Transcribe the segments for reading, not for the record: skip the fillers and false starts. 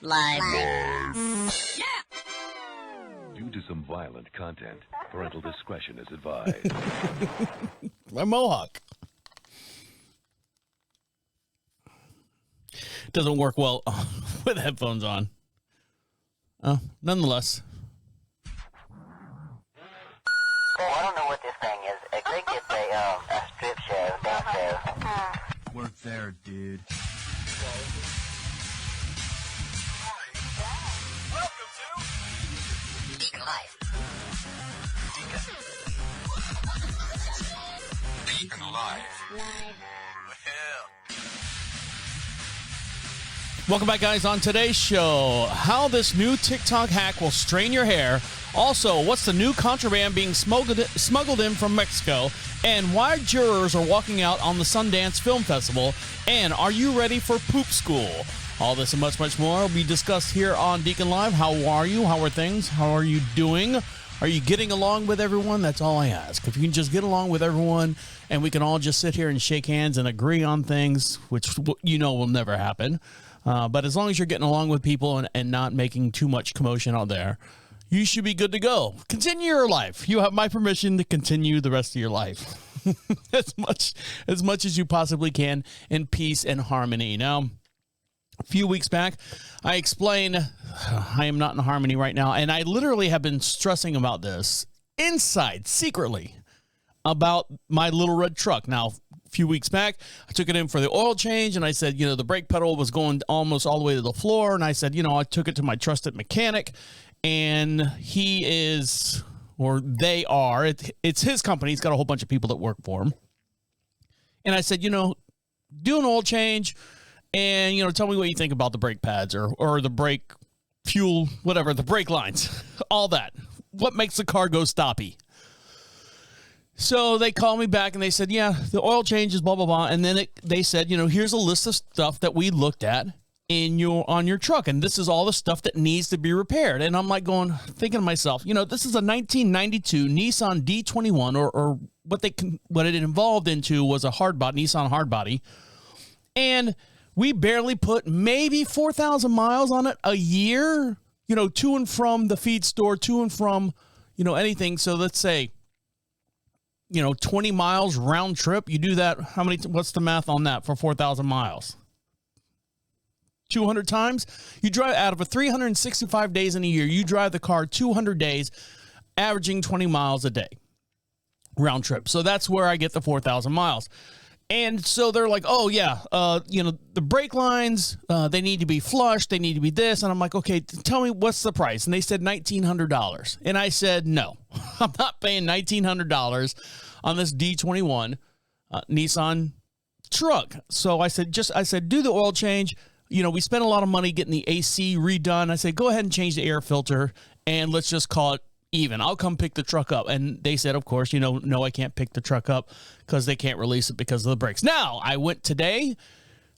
Live. Due to some violent content, parental discretion is advised. My mohawk. Doesn't work well with headphones on. Nonetheless. Well, I don't know what this thing is. I think it's a strip show, dance show. Work there, dude. Welcome to DeaconLive. DeaconLive. Welcome back, guys. On today's show, how this new TikTok hack will strain your hair. Also, what's the new contraband being smuggled in from Mexico? And why jurors are walking out on the Sundance Film Festival? And are you ready for poop school? All this and much, much more will be discussed here on DeaconLive. How are you? How are things? How are you doing? Are you getting along with everyone? That's all I ask. If you can just get along with everyone and we can all just sit here and shake hands and agree on things, which you know will never happen. But as long as you're getting along with people and not making too much commotion out there, you should be good to go. Continue your life. You have my permission to continue the rest of your life as much as you possibly can in peace and harmony. Now, a few weeks back, I explained I am not in harmony right now, and I literally have been stressing about this inside, secretly, about my little red truck. Now, a few weeks back, I took it in for the oil change, and I said, the brake pedal was going almost all the way to the floor, and I said, I took it to my trusted mechanic, and he is, or they are, it's his company. He's got a whole bunch of people that work for him. And I said, do an oil change, and, tell me what you think about the brake pads or the brake fuel, whatever, the brake lines, all that. What makes the car go stoppy? So they called me back and they said, yeah, the oil change is blah, blah, blah. And then they said, here's a list of stuff that we looked at on your truck. And this is all the stuff that needs to be repaired. And I'm like thinking to myself, this is a 1992 Nissan D21 or what it involved into was a Nissan hardbody. And we barely put maybe 4,000 miles on it a year, to and from the feed store, to and from, anything. So let's say, 20 miles round trip. You do that. What's the math on that for 4,000 miles? 200 times. You drive out of a 365 days in a year. You drive the car 200 days, averaging 20 miles a day round trip. So that's where I get the 4,000 miles. And so they're like, oh, yeah, the brake lines, they need to be flushed. They need to be this. And I'm like, okay, tell me what's the price? And they said $1,900. And I said, no, I'm not paying $1,900 on this D21 Nissan truck. So I said, do the oil change. We spent a lot of money getting the AC redone. I said, go ahead and change the air filter and let's just call it even. I'll come pick the truck up. And they said, of course, no, I can't pick the truck up because they can't release it because of the brakes. Now, I went today,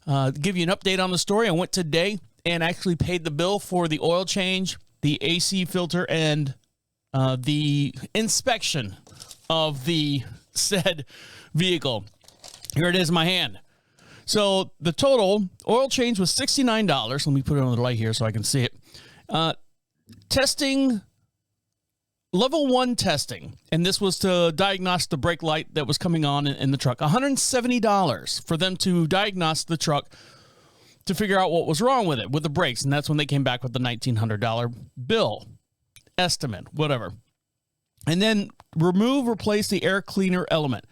give you an update on the story. I went today and actually paid the bill for the oil change, the AC filter, and the inspection of the said vehicle. Here it is in my hand. So the total oil change was $69. Let me put it on the light here so I can see it. Testing. Level 1 testing, and this was to diagnose the brake light that was coming on in the truck. $170 for them to diagnose the truck to figure out what was wrong with it, with the brakes, and that's when they came back with the $1,900 bill, estimate, whatever. And then replace the air cleaner element.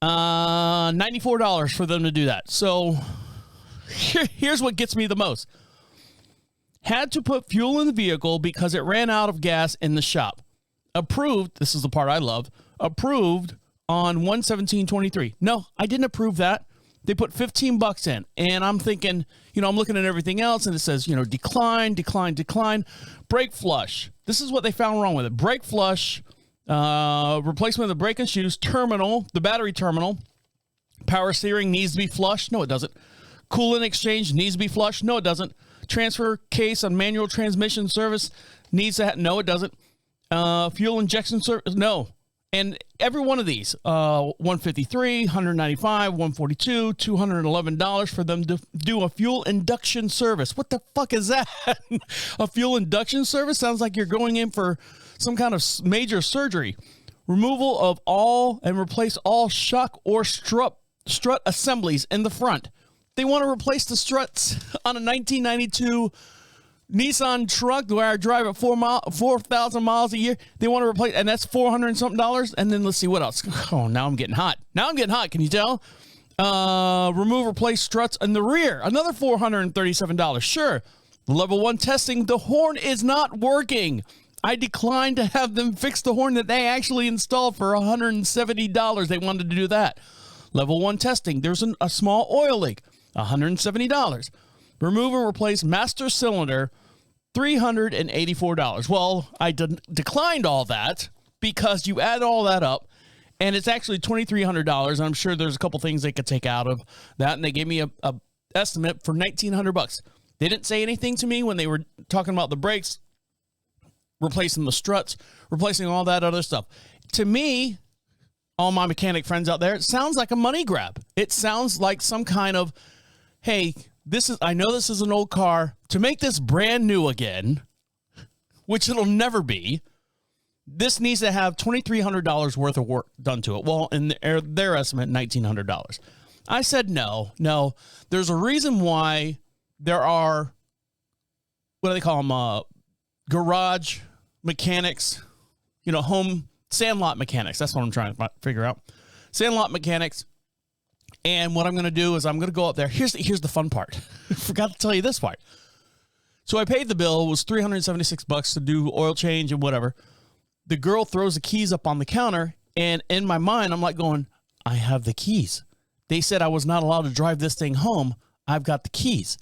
$94 for them to do that. So here's what gets me the most. Had to put fuel in the vehicle because it ran out of gas in the shop. Approved, this is the part I love, approved on 1/17/23. No, I didn't approve that. They put $15 in. And I'm thinking, I'm looking at everything else and it says, decline. Brake flush. This is what they found wrong with it. Brake flush, replacement of the brake and shoes, terminal, the battery terminal, power steering needs to be flushed. No, it doesn't. Coolant exchange needs to be flushed. No, it doesn't. Transfer case on manual transmission service needs to no, it doesn't. Fuel injection service, no. And every one of these, $153, $195, $142, $211 for them to do a fuel induction service. What the fuck is that? A fuel induction service? Sounds like you're going in for some kind of major surgery. Removal of all and replace all shock or strut assemblies in the front. They want to replace the struts on a 1992 Nissan truck where I drive at 4,000 miles a year. They want to replace, and that's $400 and something. And then let's see what else. Oh, now I'm getting hot. Can you tell? Remove, replace struts in the rear. Another $437. Sure. Level 1 testing. The horn is not working. I declined to have them fix the horn that they actually installed for $170. They wanted to do that. Level 1 testing. There's a small oil leak. $170. Remove and replace master cylinder, $384. Well, I declined all that because you add all that up, and it's actually $2,300. I'm sure there's a couple things they could take out of that, and they gave me a estimate for $1,900. They didn't say anything to me when they were talking about the brakes, replacing the struts, replacing all that other stuff. To me, all my mechanic friends out there, it sounds like a money grab. It sounds like some kind of, hey, I know this is an old car. To make this brand new again, which it'll never be, this needs to have $2,300 worth of work done to it. Well, in their estimate, $1,900. I said no. There's a reason why there are, what do they call them, garage mechanics, home sandlot mechanics. That's what I'm trying to figure out. Sandlot mechanics. And what I'm going to do is I'm going to go up there. Here's the fun part. I forgot to tell you this part. So I paid the bill. It was $376 to do oil change and whatever. The girl throws the keys up on the counter. And in my mind, I'm like going, I have the keys. They said I was not allowed to drive this thing home. I've got the keys.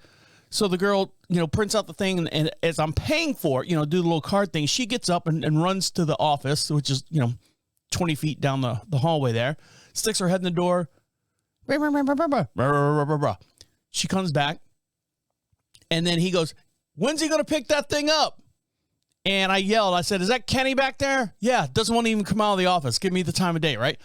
So the girl, prints out the thing. And as I'm paying for it, do the little card thing, she gets up and runs to the office, which is, 20 feet down the hallway there, sticks her head in the door. She comes back, and then he goes, when's he going to pick that thing up? And I yelled, I said, is that Kenny back there? Yeah, doesn't want to even come out of the office. Give me the time of day, right?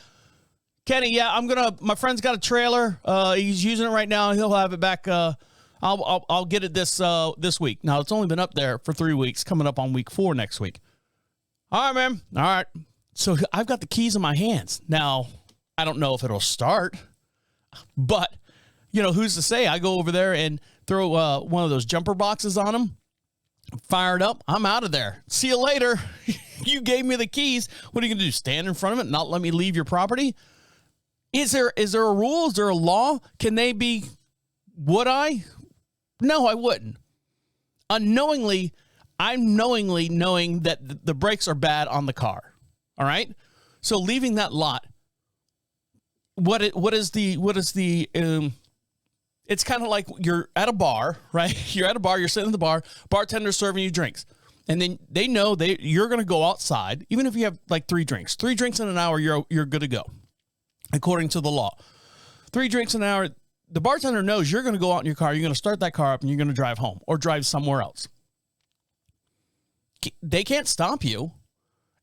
Kenny, yeah, my friend's got a trailer. He's using it right now. He'll have it back. I'll get it this week. Now, it's only been up there for 3 weeks, coming up on week 4 next week. All right, man. All right. So I've got the keys in my hands. Now, I don't know if it'll start. But, who's to say? I go over there and throw one of those jumper boxes on them, fire it up. I'm out of there. See you later. You gave me the keys. What are you going to do? Stand in front of it and not let me leave your property? Is there a rule? Is there a law? Can they be? Would I? No, I wouldn't. Unknowingly, I'm knowing that the brakes are bad on the car. All right. So leaving that lot. What is the it's kind of like you're at a bar, right? You're at a bar, you're sitting in the bar, bartender's serving you drinks. And then they know you're going to go outside, even if you have like 3 drinks. 3 drinks in an hour, you're good to go, according to the law. 3 drinks an hour, the bartender knows you're going to go out in your car, you're going to start that car up, and you're going to drive home or drive somewhere else. They can't stop you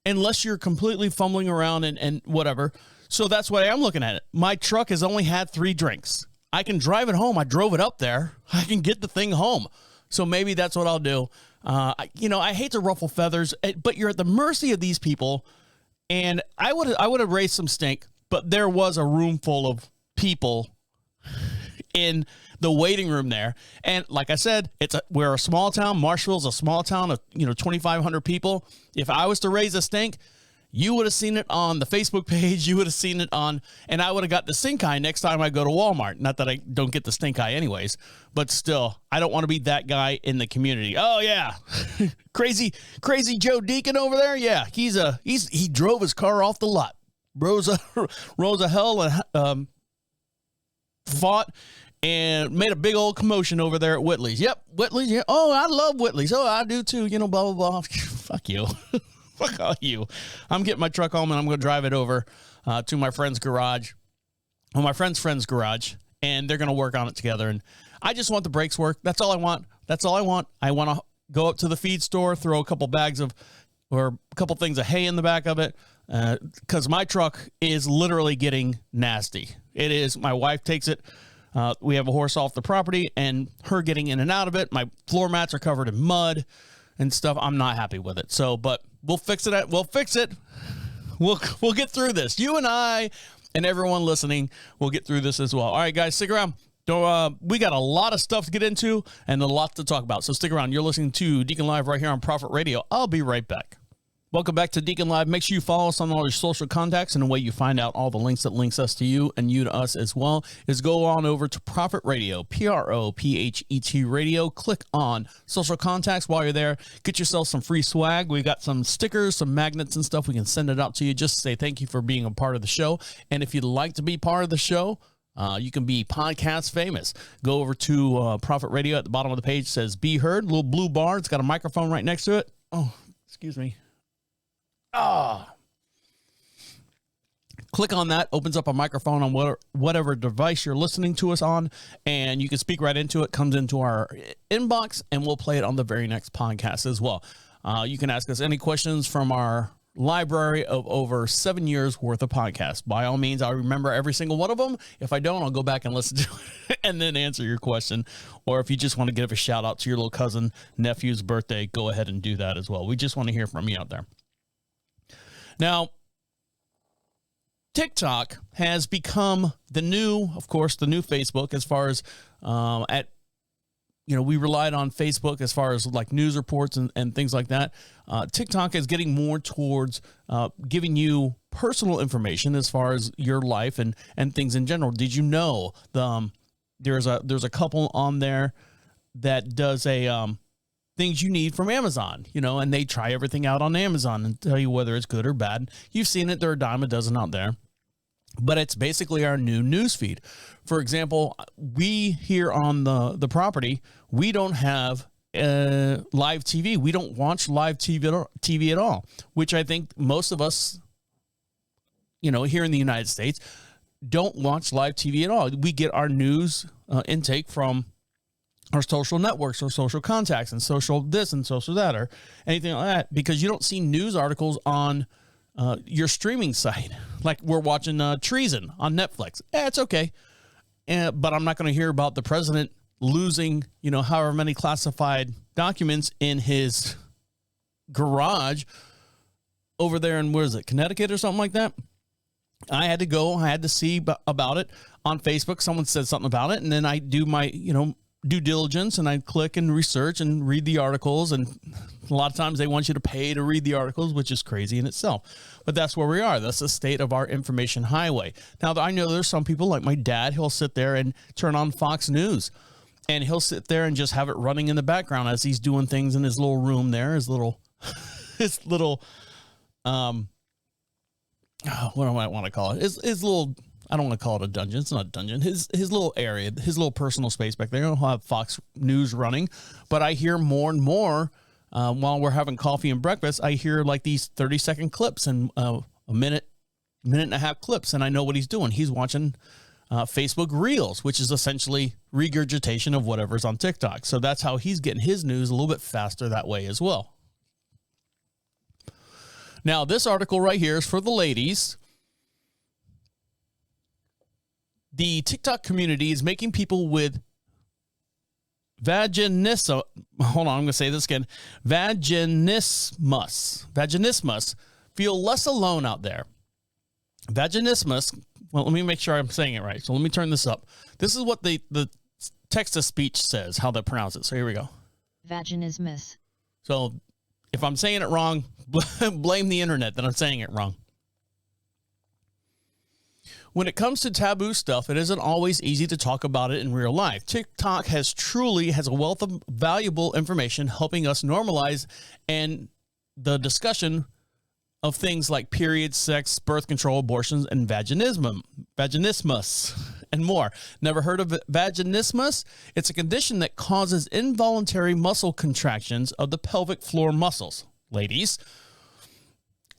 unless you're completely fumbling around and whatever. So that's why I'm looking at it. My truck has only had 3 drinks. I can drive it home. I drove it up there. I can get the thing home. So maybe that's what I'll do. I hate to ruffle feathers, but you're at the mercy of these people. And I would have raised some stink, but there was a room full of people in the waiting room there. And like I said, we're a small town. Marshall's a small town of 2,500 people. If I was to raise a stink, you would have seen it on the Facebook page. You would have seen it and I would have got the stink eye next time I go to Walmart. Not that I don't get the stink eye anyways, but still, I don't want to be that guy in the community. Oh yeah. crazy Joe Deacon over there. Yeah. He drove his car off the lot. Rosa hell and, fought and made a big old commotion over there at Whitley's. Yep. Whitley's. Yeah. Oh, I love Whitley's. Oh, I do too. Blah, blah, blah. Fuck you. Fuck all you. I'm getting my truck home and I'm going to drive it over to my friend's garage. Well, my friend's garage. And they're going to work on it together. And I just want the brakes work. That's all I want. I want to go up to the feed store, throw a couple things of hay in the back of it, because my truck is literally getting nasty. It is. My wife takes it. We have a horse off the property, and her getting in and out of it. My floor mats are covered in mud and stuff. I'm not happy with it. So, but we'll fix it. We'll fix it. We'll get through this. You and I and everyone listening will get through this as well. All right, guys, stick around. We got a lot of stuff to get into and a lot to talk about. So stick around. You're listening to Deacon Live right here on Prophet Radio. I'll be right back. Welcome back to Deacon Live. Make sure you follow us on all your social contacts, and the way you find out all the links that links us to you and you to us as well is go on over to Prophet Radio, PROPHET Radio. Click on social contacts while you're there. Get yourself some free swag. We got some stickers, some magnets and stuff. We can send it out to you just to say thank you for being a part of the show. And if you'd like to be part of the show, you can be podcast famous. Go over to Prophet Radio. At the bottom of the page says Be Heard, little blue bar. It's got a microphone right next to it. Oh, excuse me. Click on that, opens up a microphone on whatever device you're listening to us on, and you can speak right into it. Comes into our inbox, and we'll play it on the very next podcast as well. You can ask us any questions from our library of over 7 years worth of podcasts. By all means, I'll remember every single one of them. If I don't, I'll go back and listen to it and then answer your question. Or if you just want to give a shout out to your little cousin, nephew's birthday, go ahead and do that as well. We just want to hear from you out there. Now, TikTok has become the new Facebook as far as we relied on Facebook as far as like news reports and things like that. TikTok is getting more towards giving you personal information as far as your life and things in general. Did you know there's a couple on there that does things you need from Amazon, and they try everything out on Amazon and tell you whether it's good or bad. You've seen it. There are a dime a dozen out there, but it's basically our new news feed. For example, we here on the property, we don't have live TV. We don't watch live TV at all, which I think most of us, here in the United States, don't watch live TV at all. We get our news intake from our social networks or social contacts and social this and social that or anything like that, because you don't see news articles on your streaming site. Like we're watching Treason on Netflix. It's okay. But I'm not going to hear about the president losing, however many classified documents in his garage over there in, Connecticut or something like that. I had to see about it on Facebook. Someone said something about it, and then I do my, due diligence, and I click and research and read the articles, and a lot of times they want you to pay to read the articles, which is crazy in itself. But that's where we are. That's the state of our information highway. Now, I know there's some people like my dad, he'll sit there and turn on Fox News, and he'll sit there and just have it running in the background as he's doing things in his little room there, his little what do I want to call it? His little, I don't want to call it a dungeon. It's not a dungeon. His little area, his little personal space back there. He'll have Fox News running, but I hear more and more while we're having coffee and breakfast. I hear like these 30-second clips and a minute and a half clips, and I know what he's doing. He's watching Facebook Reels, which is essentially regurgitation of whatever's on TikTok. So that's how he's getting his news a little bit faster that way as well. Now, this article right here is for the ladies. The TikTok community is making people with vaginismus. Hold on, I'm going to say this again. Vaginismus feel less alone out there. Vaginismus. Well, let me make sure I'm saying it right. So let me turn this up. This is what the text-to-speech says, how they pronounce it. So here we go. Vaginismus. So if I'm saying it wrong, blame the internet that I'm saying it wrong. When it comes to taboo stuff, it isn't always easy to talk about it in real life. TikTok has a wealth of valuable information helping us normalize and the discussion of things like periods, sex, birth control, abortions, and vaginismus, and more. Never heard of vaginismus? It's a condition that causes involuntary muscle contractions of the pelvic floor muscles. Ladies,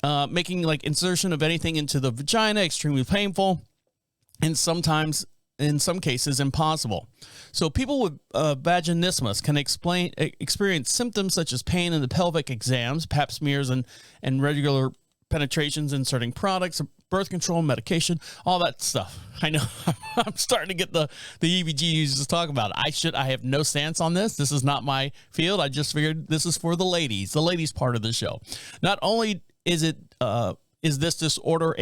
making like insertion of anything into the vagina extremely painful, and sometimes, in some cases, impossible. So people with vaginismus can experience symptoms such as pain in the pelvic exams, pap smears, and regular penetrations, inserting products, birth control, medication, all that stuff. I know I'm starting to get the EBGs to talk about it. I have no stance on this. This is not my field. I just figured this is for the ladies part of the show. Not only is this disorder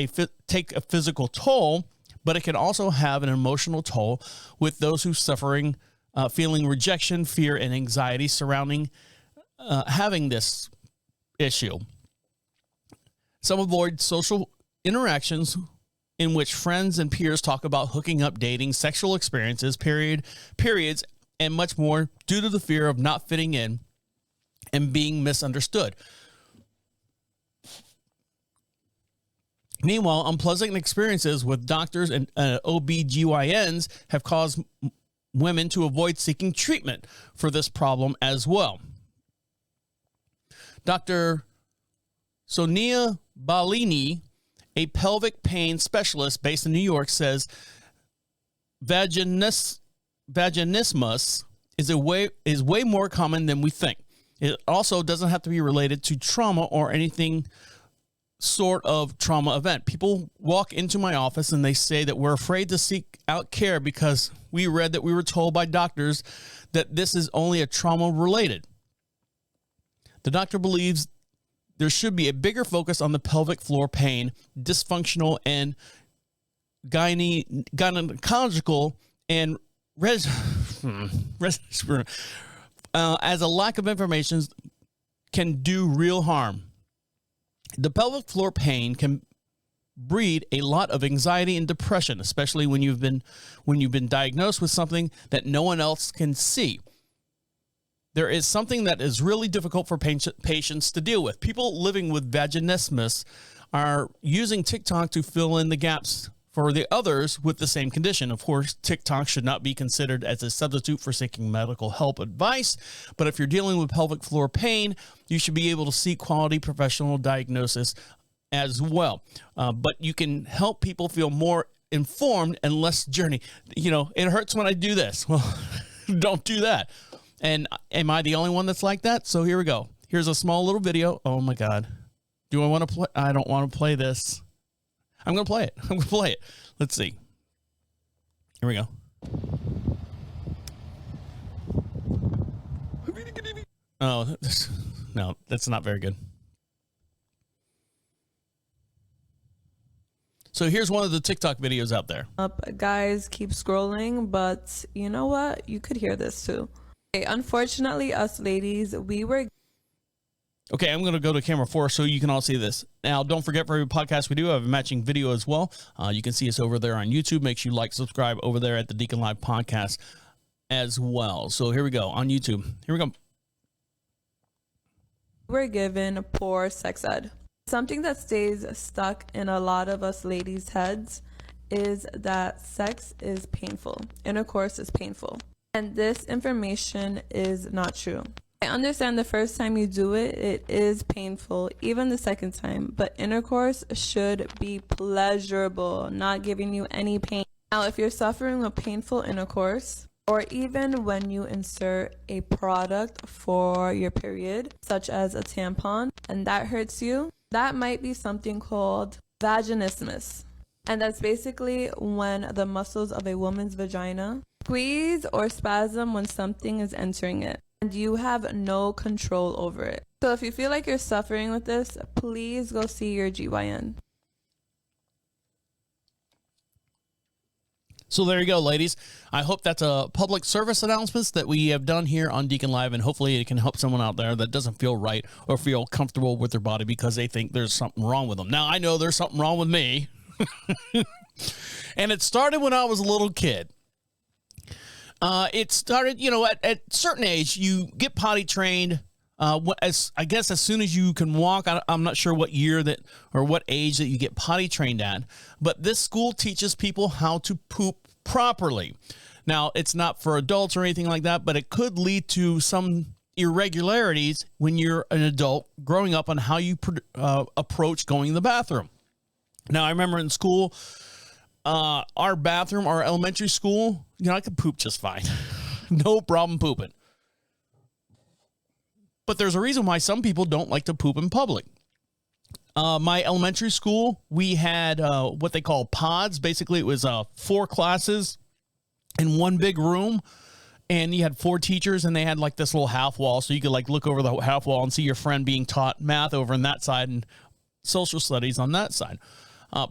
take a physical toll, but it can also have an emotional toll with those who suffering, feeling rejection, fear, and anxiety surrounding having this issue. Some avoid social interactions in which friends and peers talk about hooking up, dating, sexual experiences, periods, and much more due to the fear of not fitting in and being misunderstood. Meanwhile, unpleasant experiences with doctors and OBGYNs have caused women to avoid seeking treatment for this problem as well. Dr. Sonia Balini, a pelvic pain specialist based in New York, says vaginismus is way more common than we think. It also doesn't have to be related to trauma or anything sort of trauma event. People walk into my office and they say that we're afraid to seek out care because we read that we were told by doctors that this is only a trauma related. The doctor believes there should be a bigger focus on the pelvic floor pain, dysfunctional and gynecological and as a lack of information can do real harm. The pelvic floor pain can breed a lot of anxiety and depression, especially when you've been diagnosed with something that no one else can see. There is something that is really difficult for patients to deal with. People living with vaginismus are using TikTok to fill in the gaps for the others with the same condition. Of course, TikTok should not be considered as a substitute for seeking medical help advice, but if you're dealing with pelvic floor pain, you should be able to seek quality professional diagnosis as well. But you can help people feel more informed and less journey. You know, it hurts when I do this. Well, don't do that. And am I the only one that's like that? So here we go. Here's a small little video. Oh my God. Do I want to play? I don't want to play this. I'm going to play it. Let's see. Here we go. Oh, no, that's not very good. So here's one of the TikTok videos out there. Guys, keep scrolling, but you know what? You could hear this too. Okay, unfortunately, us ladies, we were... Okay, I'm going to go to camera 4 so you can all see this. Now, don't forget, for every podcast we do, I have a matching video as well. You can see us over there on YouTube. Make sure you like, subscribe over there at the DeaconLive podcast as well. So here we go on YouTube. Here we go. We're given poor sex ed. Something that stays stuck in a lot of us ladies' heads is that sex is painful. Intercourse is painful. And this information is not true. I understand the first time you do it, it is painful, even the second time, but intercourse should be pleasurable, not giving you any pain. Now, if you're suffering with painful intercourse, or even when you insert a product for your period, such as a tampon, and that hurts you, that might be something called vaginismus. And that's basically when the muscles of a woman's vagina squeeze or spasm when something is entering it, and you have no control over it. So if you feel like you're suffering with this, please go see your GYN. So there you go, ladies. I hope that's a public service announcement that we have done here on Deacon Live, and hopefully it can help someone out there that doesn't feel right or feel comfortable with their body because they think there's something wrong with them. Now, I know there's something wrong with me. And it started when I was a little kid. It started, you know, at certain age, you get potty trained. As soon as you can walk. I'm not sure what year that or what age that you get potty trained at, but this school teaches people how to poop properly. Now, it's not for adults or anything like that, but it could lead to some irregularities when you're an adult growing up on how you approach going to the bathroom. Now, I remember in school, our bathroom, our elementary school, you know, I could poop just fine. No problem pooping. But there's a reason why some people don't like to poop in public. My elementary school, we had what they call pods. Basically, it was 4 classes in one big room, and you had 4 teachers, and they had like this little half wall, so you could like look over the half wall and see your friend being taught math over on that side and social studies on that side.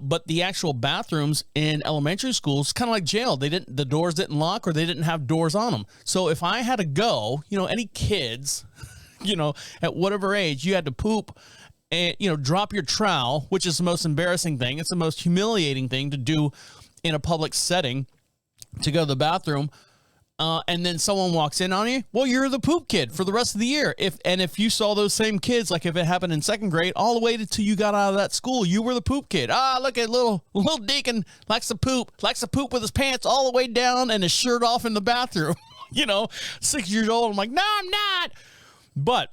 But the actual bathrooms in elementary schools, kind of like jail, the doors didn't lock, or they didn't have doors on them. So if I had to go, any kids, at whatever age, you had to poop and, drop your trowel, which is the most embarrassing thing. It's the most humiliating thing to do in a public setting, to go to the bathroom. And then someone walks in on you, well, you're the poop kid for the rest of the year. If you saw those same kids, like if it happened in 2nd grade, all the way till you got out of that school, you were the poop kid. Look at little Deacon likes to poop with his pants all the way down and his shirt off in the bathroom. 6 years old. I'm like, no, I'm not. But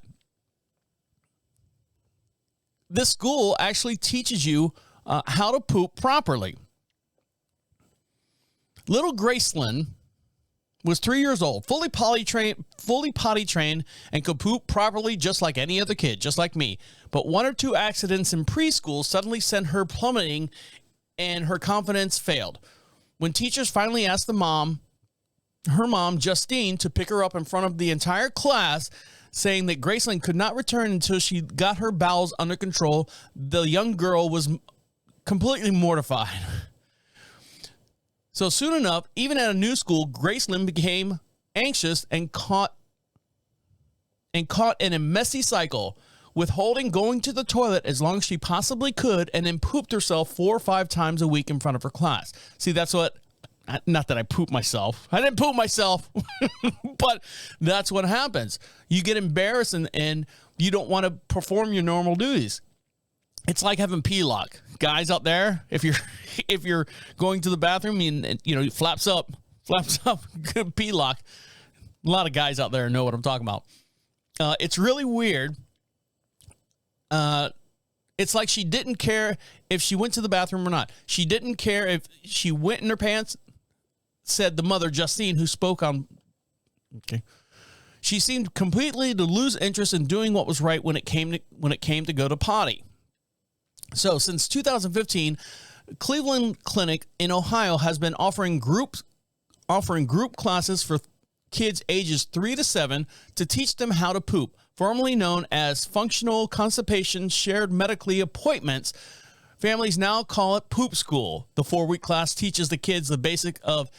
this school actually teaches you how to poop properly. Little Gracelyn was 3 years old, fully potty trained, and could poop properly just like any other kid, just like me. But 1 or 2 accidents in preschool suddenly sent her plummeting, and her confidence failed. When teachers finally asked her mom, Justine, to pick her up in front of the entire class, saying that Gracelyn could not return until she got her bowels under control, the young girl was completely mortified. So soon enough, even at a new school, Gracelyn became anxious and caught in a messy cycle, withholding going to the toilet as long as she possibly could, and then pooped herself 4 or 5 times a week in front of her class. See, that's what, not that I pooped myself. I didn't poop myself, but that's what happens. You get embarrassed and you don't want to perform your normal duties. It's like having P-lock. Guys out there, if you're going to the bathroom and flaps up, P-lock. A lot of guys out there know what I'm talking about. It's really weird. It's like she didn't care if she went to the bathroom or not. She didn't care if she went in her pants, said the mother, Justine, who spoke on. Okay. She seemed completely to lose interest in doing what was right when it came to go to potty. So since 2015, Cleveland Clinic in Ohio has been offering group classes for kids ages 3 to 7 to teach them how to poop, formerly known as functional constipation shared medically appointments. Families now call it poop school. The 4-week class teaches the kids the basic of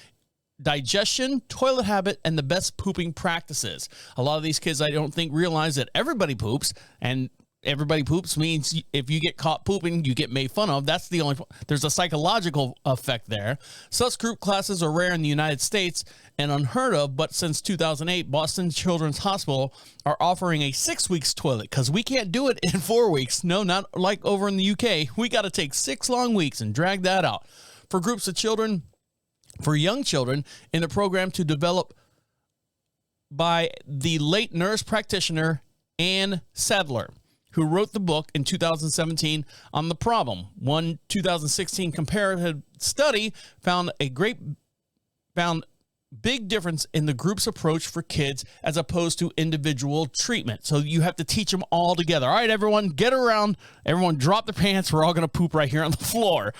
digestion, toilet habit, and the best pooping practices. A lot of these kids, I don't think, realize that everybody poops, and everybody poops means if you get caught pooping, you get made fun of. That's the only. There's a psychological effect there. Such group classes are rare in the United States and unheard of, but since 2008, Boston Children's Hospital are offering a 6 weeks toilet, because we can't do it in 4 weeks. No, not like over in the UK. We got to take 6 long weeks and drag that out. For groups of children, for young children, in the program to develop by the late nurse practitioner Ann Sadler, who wrote the book in 2017 on the problem. One 2016 comparative study found big difference in the group's approach for kids as opposed to individual treatment. So you have to teach them all together. All right, everyone, get around. Everyone drop their pants. We're all going to poop right here on the floor.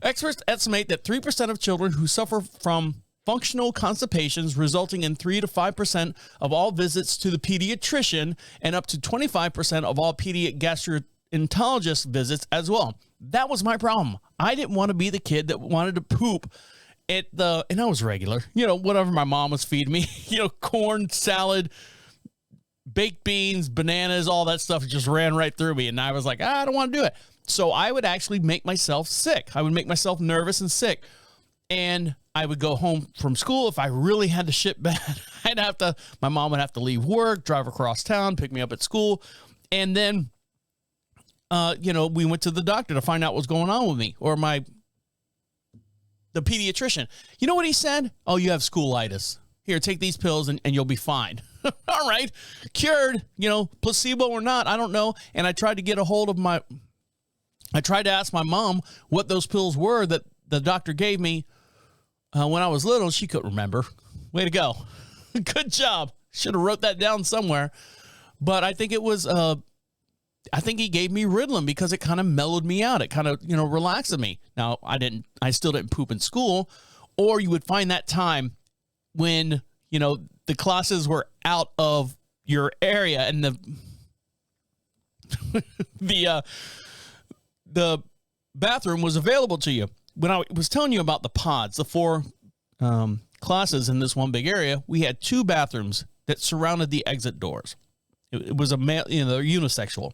Experts estimate that 3% of children who suffer from functional constipations, resulting in 3 to 5% of all visits to the pediatrician and up to 25% of all pediatric gastroenterologist visits as well. That was my problem. I didn't want to be the kid that wanted to poop and I was regular, whatever my mom was feeding me, corn, salad, baked beans, bananas, all that stuff just ran right through me. And I was like, I don't want to do it. So I would actually make myself sick. I would make myself nervous and sick. And I would go home from school. If I really had to shit bad, my mom would have to leave work, drive across town, pick me up at school. And then, we went to the doctor to find out what's going on with me, or the pediatrician. You know what he said? Oh, you have schoolitis. Here, take these pills and you'll be fine. All right. Cured, placebo or not, I don't know. And I tried to get a hold of I tried to ask my mom what those pills were that the doctor gave me when I was little. She couldn't remember. Way to go. Good job. Should have wrote that down somewhere. But I think it was I think he gave me Ritalin because it kind of mellowed me out. It kind of, relaxed me. Now, I still didn't poop in school, or you would find that time when, the classes were out of your area and the bathroom was available to you. When I was telling you about the pods, the 4 classes in this one big area, we had 2 bathrooms that surrounded the exit doors. It was a male, they're unisexual.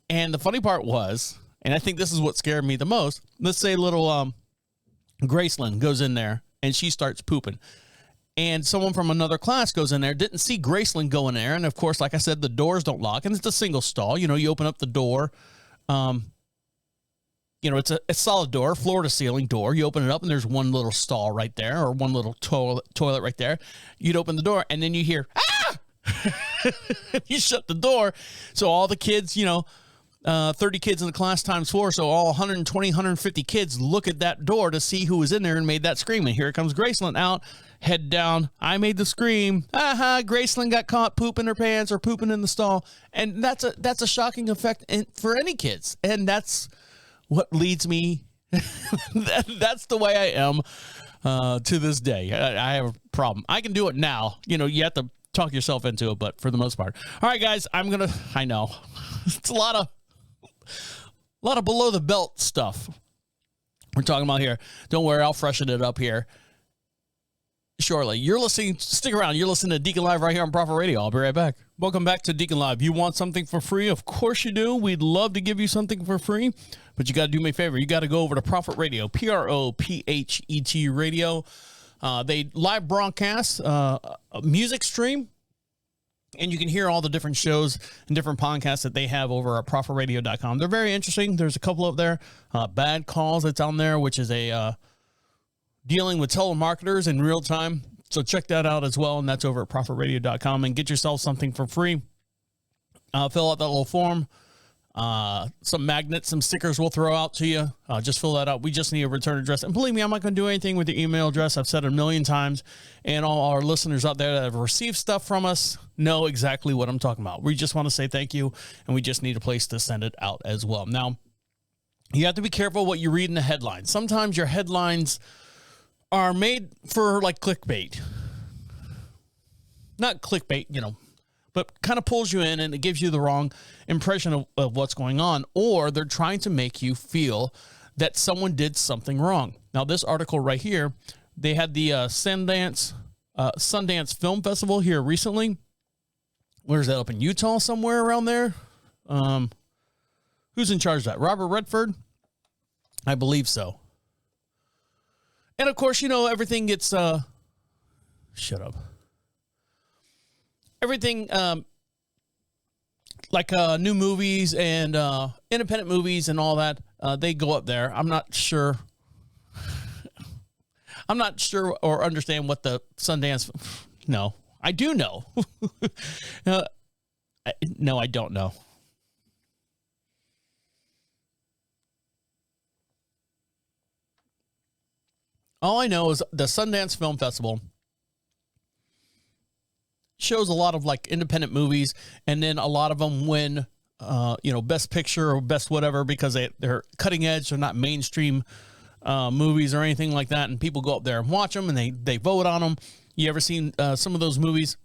And the funny part was, and I think this is what scared me the most, let's say little Graceland goes in there and she starts pooping. And someone from another class goes in there, didn't see Graceland go in there. And, of course, like I said, the doors don't lock. And it's a single stall. You open up the door. It's a solid door, floor-to-ceiling door. You open it up, and there's one little stall right there or one little toilet right there. You'd open the door, and then you hear, ah! You shut the door. So all the kids, 30 kids in the class times 4, so all 120, 150 kids look at that door to see who was in there and made that scream. And here comes Graceland out, head down. I made the scream. Graceland got caught pooping her pants or pooping in the stall. And that's a shocking effect for any kids. And that's what leads me. That's the way I am to this day. I have a problem. I can do it now. You have to talk yourself into it, but for the most part. All right, guys, I know it's a lot of below the belt stuff we're talking about here. Don't worry, I'll freshen it up here shortly. Stick around. You're listening to Deacon Live right here on Prophet Radio. I'll be right back. Welcome back to Deacon Live. You want something for free? Of course you do. We'd love to give you something for free, but you got to do me a favor. You got to go over to Prophet Radio, PROPHET Radio. They live broadcast a music stream, and you can hear all the different shows and different podcasts that they have over at prophetradio.com. They're very interesting. There's a couple up there. Bad Calls that's on there, which is a dealing with telemarketers in real time. So check that out as well, and that's over at prophetradio.com. And get yourself something for free. Fill out that little form. Some magnets, some stickers we'll throw out to you. Just fill that out. We just need a return address. And believe me, I'm not going to do anything with the email address. I've said it a million times. And all our listeners out there that have received stuff from us know exactly what I'm talking about. We just want to say thank you, and we just need a place to send it out as well. Now, you have to be careful what you read in the headlines. Sometimes your headlines are made for like clickbait. Not clickbait, but kind of pulls you in and it gives you the wrong impression of what's going on, or they're trying to make you feel that someone did something wrong. Now, this article right here, they had the Sundance Film Festival here recently. Where's that, up in Utah somewhere around there? Who's in charge of that? Robert Redford? I believe so. And of course, everything gets, shut up. Everything, like new movies and independent movies and all that, they go up there. I'm not sure or understand what the Sundance. No, I do know. No, I don't know. All I know is the Sundance Film Festival shows a lot of like independent movies, and then a lot of them win, best picture or best whatever, because they're cutting edge. They're not mainstream movies or anything like that. And people go up there and watch them, and they vote on them. You ever seen some of those movies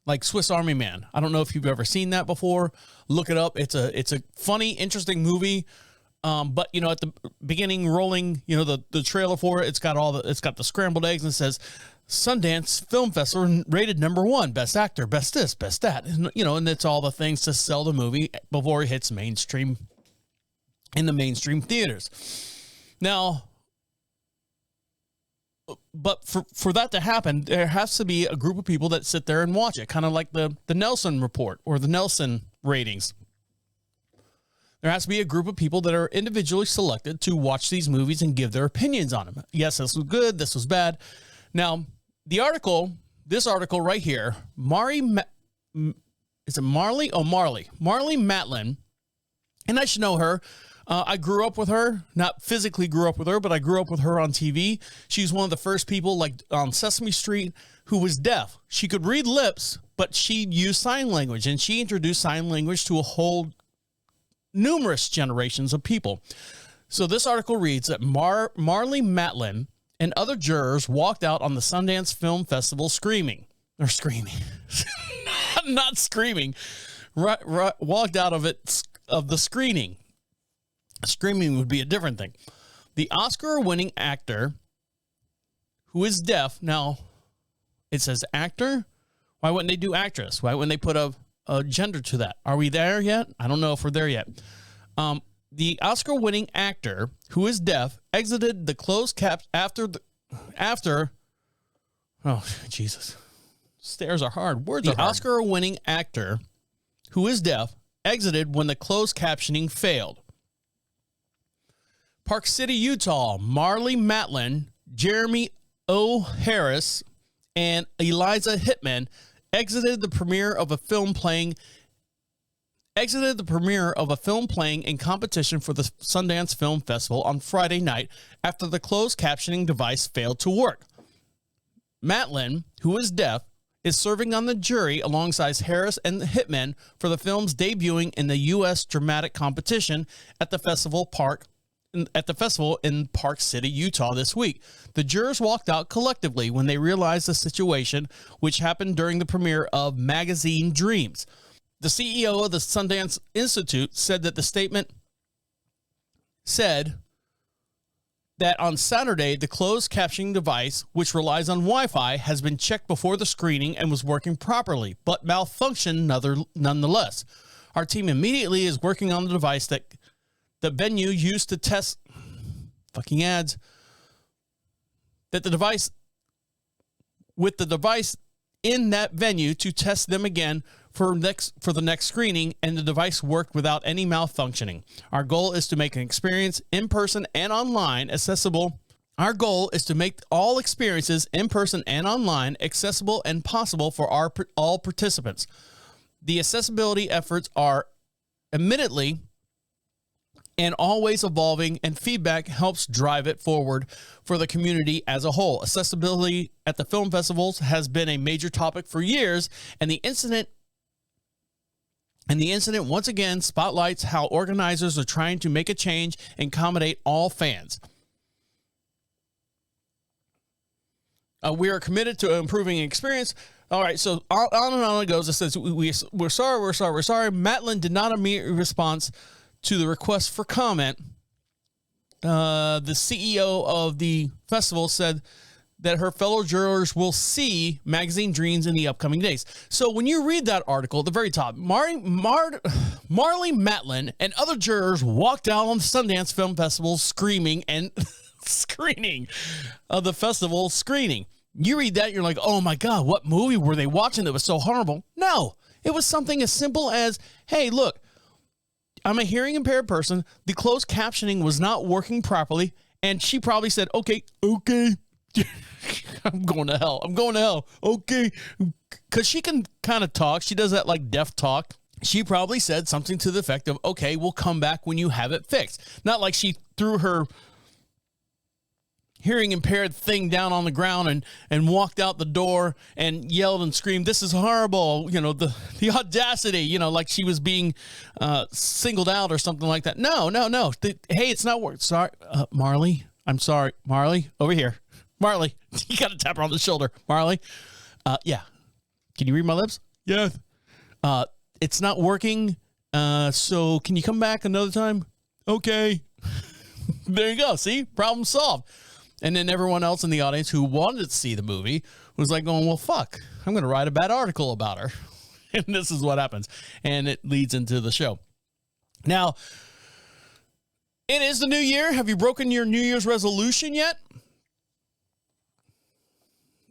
like Swiss Army Man? I don't know if you've ever seen that before. Look it up. It's a funny, interesting movie. But at the beginning, rolling, the trailer for it, it's got the scrambled eggs, and it says Sundance Film Festival rated #1, best actor, best this, best that, and it's all the things to sell the movie before it hits mainstream in the mainstream theaters. Now, but for that to happen, there has to be a group of people that sit there and watch it, kind of like the Nelson report or the Nelson ratings. There has to be a group of people that are individually selected to watch these movies and give their opinions on them. Yes, this was good. This was bad. Now, this article right here, Marley Matlin, and I should know her. I grew up with her, not physically grew up with her, but I grew up with her on TV. She's one of the first people, like on Sesame Street, who was deaf. She could read lips, but she used sign language, and she introduced sign language to a whole numerous generations of people. So this article reads that Marley Matlin and other jurors walked out on the Sundance Film Festival screaming, not screaming, walked out of the screening. Screaming would be a different thing. The Oscar-winning actor who is deaf. Now, it says actor. Why wouldn't they do actress? Why wouldn't they put a gender to that? Are we there yet? I don't know if we're there yet. The Oscar-winning actor who is deaf exited the closed cap after. Oh, Jesus. Stairs are hard. Words are hard. The Oscar-winning actor who is deaf exited when the closed captioning failed. Park City, Utah, Marley Matlin, Jeremy O. Harris, and Eliza Hitman exited the premiere of a film playing in competition for the Sundance Film Festival on Friday night after the closed captioning device failed to work. Matlin, who is deaf, is serving on the jury alongside Harris and Hitman for the film's debuting in the U.S. dramatic competition at the festival in Park City, Utah this week. The jurors walked out collectively when they realized the situation, which happened during the premiere of Magazine Dreams. The CEO of the Sundance Institute said that the statement said that on Saturday, the closed captioning device, which relies on Wi-Fi, has been checked before the screening and was working properly, but malfunctioned nonetheless. Our team immediately is working on the device that the venue used to test fucking ads. That the device with the device in that venue to test them again for the next screening, and the device worked without any malfunctioning. Our goal is to make an experience in person and online accessible. Our goal is to make all experiences in person and online accessible and possible for all participants. The accessibility efforts are admittedly and always evolving, and feedback helps drive it forward for the community as a whole. Accessibility at the film festivals has been a major topic for years, and the incident once again spotlights how organizers are trying to make a change and accommodate all fans. We are committed to improving experience. All right, so on and on it goes. It says, we're sorry. Matlin did not immediately respond to the request for comment. The CEO of the festival said that her fellow jurors will see Magazine Dreams in the upcoming days. So when you read that article at the very top, Marley Matlin and other jurors walked out on the Sundance Film Festival screaming and screening of the festival screening. You read that, you're like, oh my God, what movie were they watching that was so horrible? No, it was something as simple as, hey, look, I'm a hearing impaired person. The closed captioning was not working properly. And she probably said, okay. I'm going to hell. Okay. Because she can kind of talk. She does that like deaf talk. She probably said something to the effect of, okay, we'll come back when you have it fixed. Not like she threw her hearing impaired thing down on the ground and walked out the door and yelled and screamed, this is horrible. You know, the audacity, you know, like she was being singled out or something like that. No. Hey, it's not working. Sorry, Marley. I'm sorry. Marley, over here. Marley, you got to tap her on the shoulder. Marley. Yeah. Can you read my lips? Yes. It's not working. So can you come back another time? Okay. There you go. See, problem solved. And then everyone else in the audience who wanted to see the movie was like going, well, fuck, I'm going to write a bad article about her. And this is what happens. And it leads into the show. Now, it is the new year. Have you broken your New Year's resolution yet?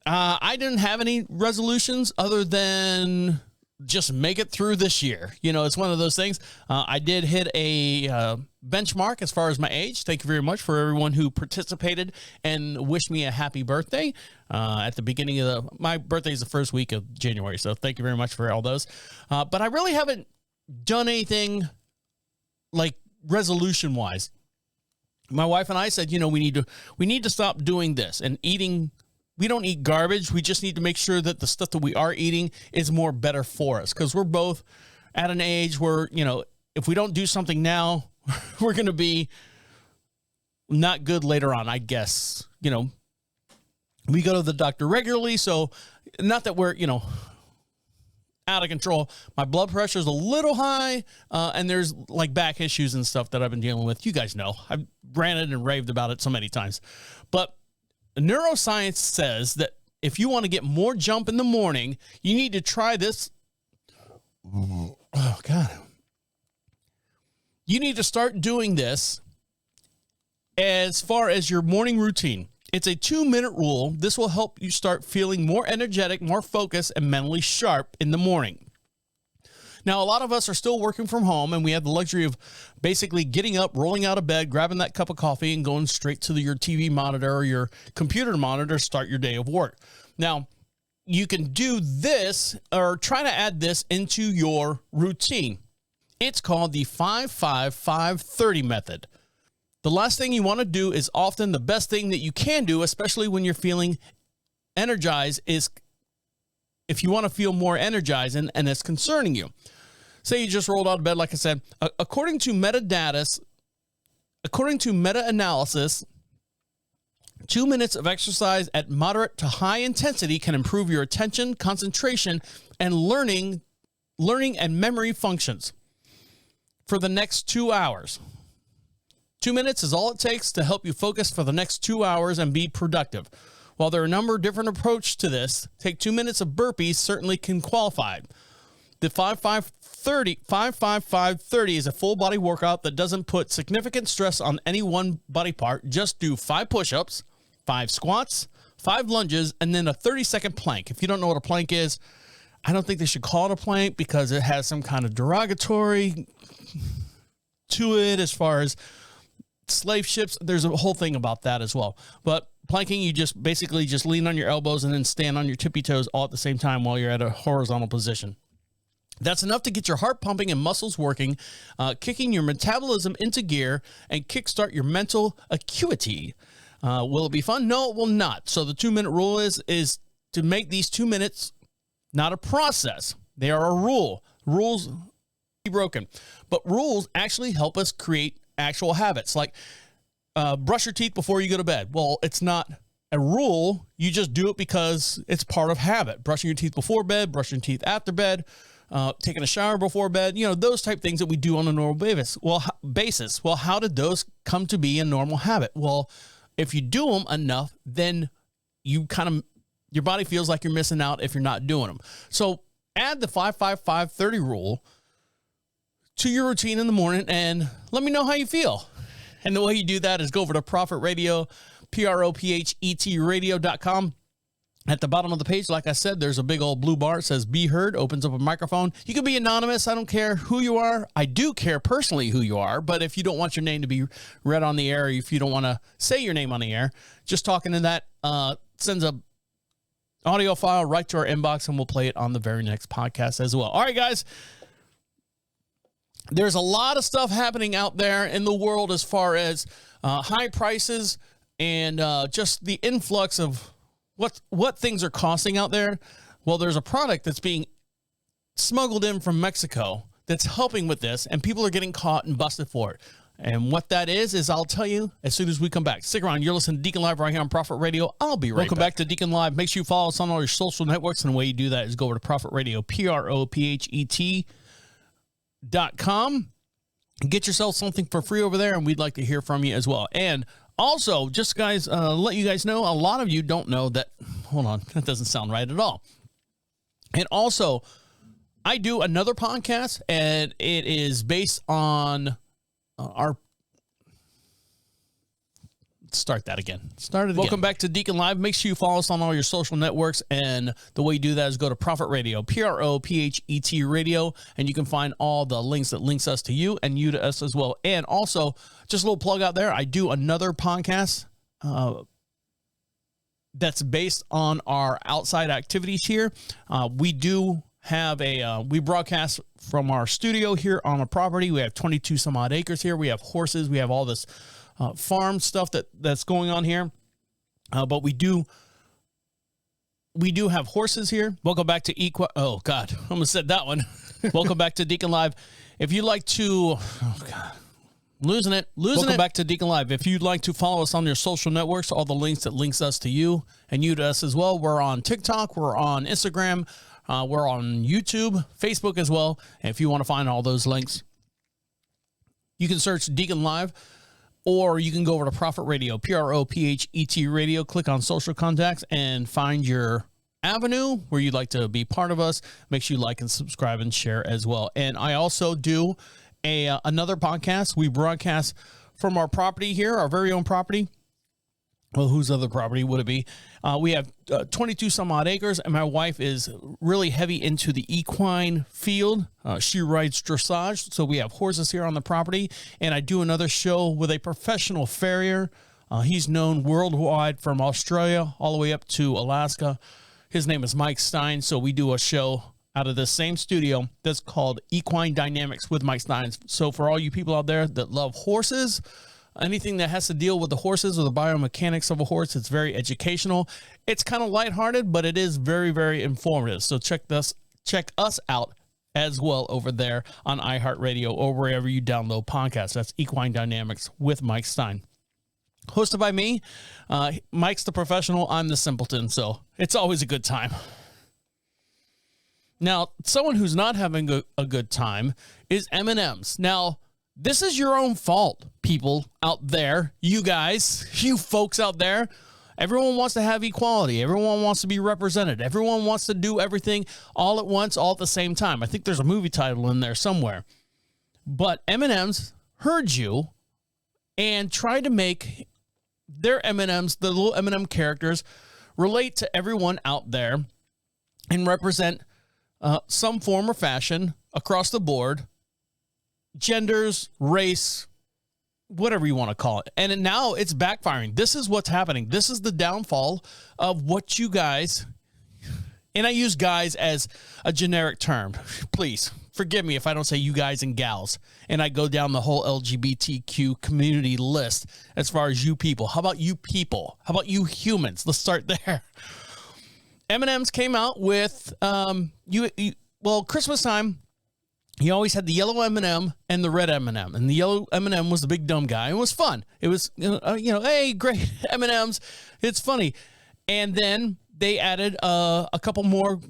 I didn't have any resolutions other than just make it through this year. You know, it's one of those things. I did hit a benchmark as far as my age. Thank you very much for everyone who participated and wished me a happy birthday at the beginning of my birthday is the first week of January. So thank you very much for all those. But I really haven't done anything like resolution wise. My wife and I said, we need to stop doing this and eating. We don't eat garbage. We just need to make sure that the stuff that we are eating is more better for us, because we're both at an age where, if we don't do something now, we're going to be not good later on, I guess. We go to the doctor regularly, so not that we're, out of control. My blood pressure is a little high, and there's like back issues and stuff that I've been dealing with. You guys know. I've ranted and raved about it so many times. But neuroscience says that if you want to get more jump in the morning, you need to try this. Oh, God. You need to start doing this as far as your morning routine. It's a 2-minute rule. This will help you start feeling more energetic, more focused, and mentally sharp in the morning. Now, a lot of us are still working from home, and we have the luxury of basically getting up, rolling out of bed, grabbing that cup of coffee, and going straight to your TV monitor or your computer monitor to start your day of work. Now, you can do this or try to add this into your routine. It's called the 5-5-5-30 method. The last thing you want to do is often the best thing that you can do, especially when you're feeling energized, is if you want to feel more energized and it's concerning you. Say you just rolled out of bed, like I said, according to meta-analysis, 2 minutes of exercise at moderate to high intensity can improve your attention, concentration, and learning and memory functions for the next 2 hours. 2 minutes is all it takes to help you focus for the next 2 hours and be productive. While there are a number of different approaches to this, take 2 minutes of burpees certainly can qualify. The 5-5-5-30 is a full body workout that doesn't put significant stress on any one body part. Just do 5 push-ups, 5 squats, 5 lunges, and then a 30-second plank. If you don't know what a plank is, I don't think they should call it a plank because it has some kind of derogatory to it as far as slave ships. There's a whole thing about that as well. But planking, you just basically just lean on your elbows and then stand on your tippy toes all at the same time while you're at a horizontal position. That's enough to get your heart pumping and muscles working, kicking your metabolism into gear, and kickstart your mental acuity. Will it be fun? No, it will not. So the 2-minute rule is to make these 2 minutes not a process. They are a rule. Rules be broken. But rules actually help us create actual habits, like brush your teeth before you go to bed. Well, it's not a rule. You just do it because it's part of habit. Brushing your teeth before bed, brushing your teeth after bed, taking a shower before bed, those type things that we do on a normal basis. Well, how did those come to be a normal habit? Well, if you do them enough, then your body feels like you're missing out if you're not doing them. So add the 5-5-5-30 rule to your routine in the morning and let me know how you feel. And the way you do that is go over to Prophet Radio, PROPHET radio.com. At the bottom of the page, like I said, there's a big old blue bar. It says Be Heard, opens up a microphone. You can be anonymous. I don't care who you are. I do care personally who you are, but if you don't want your name to be read on the air, or if you don't want to say your name on the air, just talking to that sends a audio file right to our inbox, and we'll play it on the very next podcast as well. All right, guys. There's a lot of stuff happening out there in the world as far as high prices and just the influx of what things are costing out there. Well, there's a product that's being smuggled in from Mexico that's helping with this, and people are getting caught and busted for it. And what that is I'll tell you as soon as we come back. Stick around. You're listening to Deacon Live right here on Prophet Radio. I'll be right back. Welcome back to Deacon Live. Make sure you follow us on all your social networks, and the way you do that is go over to Prophet Radio, PROPHET.com. Get yourself something for free over there, and we'd like to hear from you as well. And also, just guys, let you guys know, a lot of you don't know that. Hold on, that doesn't sound right at all. And also, I do another podcast, and it is based on our. Start that again. Welcome back to Deacon Live. Make sure you follow us on all your social networks, and the way you do that is go to Prophet Radio, PROPHET Radio, and you can find all the links that links us to you and you to us as well. And also, just a little plug out there, I do another podcast that's based on our outside activities here. We do have we broadcast from our studio here on the property. We have 22 some odd acres here. We have horses. We have all this farm stuff that's going on here. But we do have horses here. Welcome back to Oh God, I almost said that one. Welcome back to Deacon Live. If you'd like to, oh God, Welcome back to Deacon Live. If you'd like to follow us on your social networks, all the links that links us to you and you to us as well. We're on TikTok. We're on Instagram. We're on YouTube, Facebook as well. And if you want to find all those links, you can search Deacon Live, or you can go over to Prophet Radio, PROPHET Radio, click on social contacts and find your avenue where you'd like to be part of us. Make sure you like and subscribe and share as well. And I also do another podcast. We broadcast from our property here, our very own property. Well, whose other property would it be? We have 22 some odd acres, and my wife is really heavy into the equine field. She rides dressage, so we have horses here on the property. And I do another show with a professional farrier. He's known worldwide from Australia all the way up to Alaska. His name is Mike Stein, so we do a show out of the same studio that's called Equine Dynamics with Mike Stein. So for all you people out there that love horses, anything that has to deal with the horses or the biomechanics of a horse, it's very educational. It's kind of lighthearted, but it is very, very informative. So check us out as well over there on iHeartRadio or wherever you download podcasts. That's Equine Dynamics with Mike Stein. Hosted by me. Mike's the professional. I'm the simpleton. So it's always a good time. Now, someone who's not having a good time is M&M's. Now, this is your own fault, people out there, you guys, you folks out there. Everyone wants to have equality. Everyone wants to be represented. Everyone wants to do everything all at once, all at the same time. I think there's a movie title in there somewhere. But M&M's heard you and tried to make their M&M's, the little M&M characters, relate to everyone out there and represent some form or fashion across the board, genders, race, whatever you want to call it. And now it's backfiring. This is what's happening. This is the downfall of what you guys, and I use guys as a generic term. Please forgive me if I don't say you guys and gals, and I go down the whole LGBTQ community list as far as you people. How about you people? How about you humans? Let's start there. M&M's came out with, Christmas time, you always had the yellow M&M and the red M&M. And the yellow M&M was the big dumb guy. It was fun. It was, hey, great M&M's. It's funny. And then they added a couple more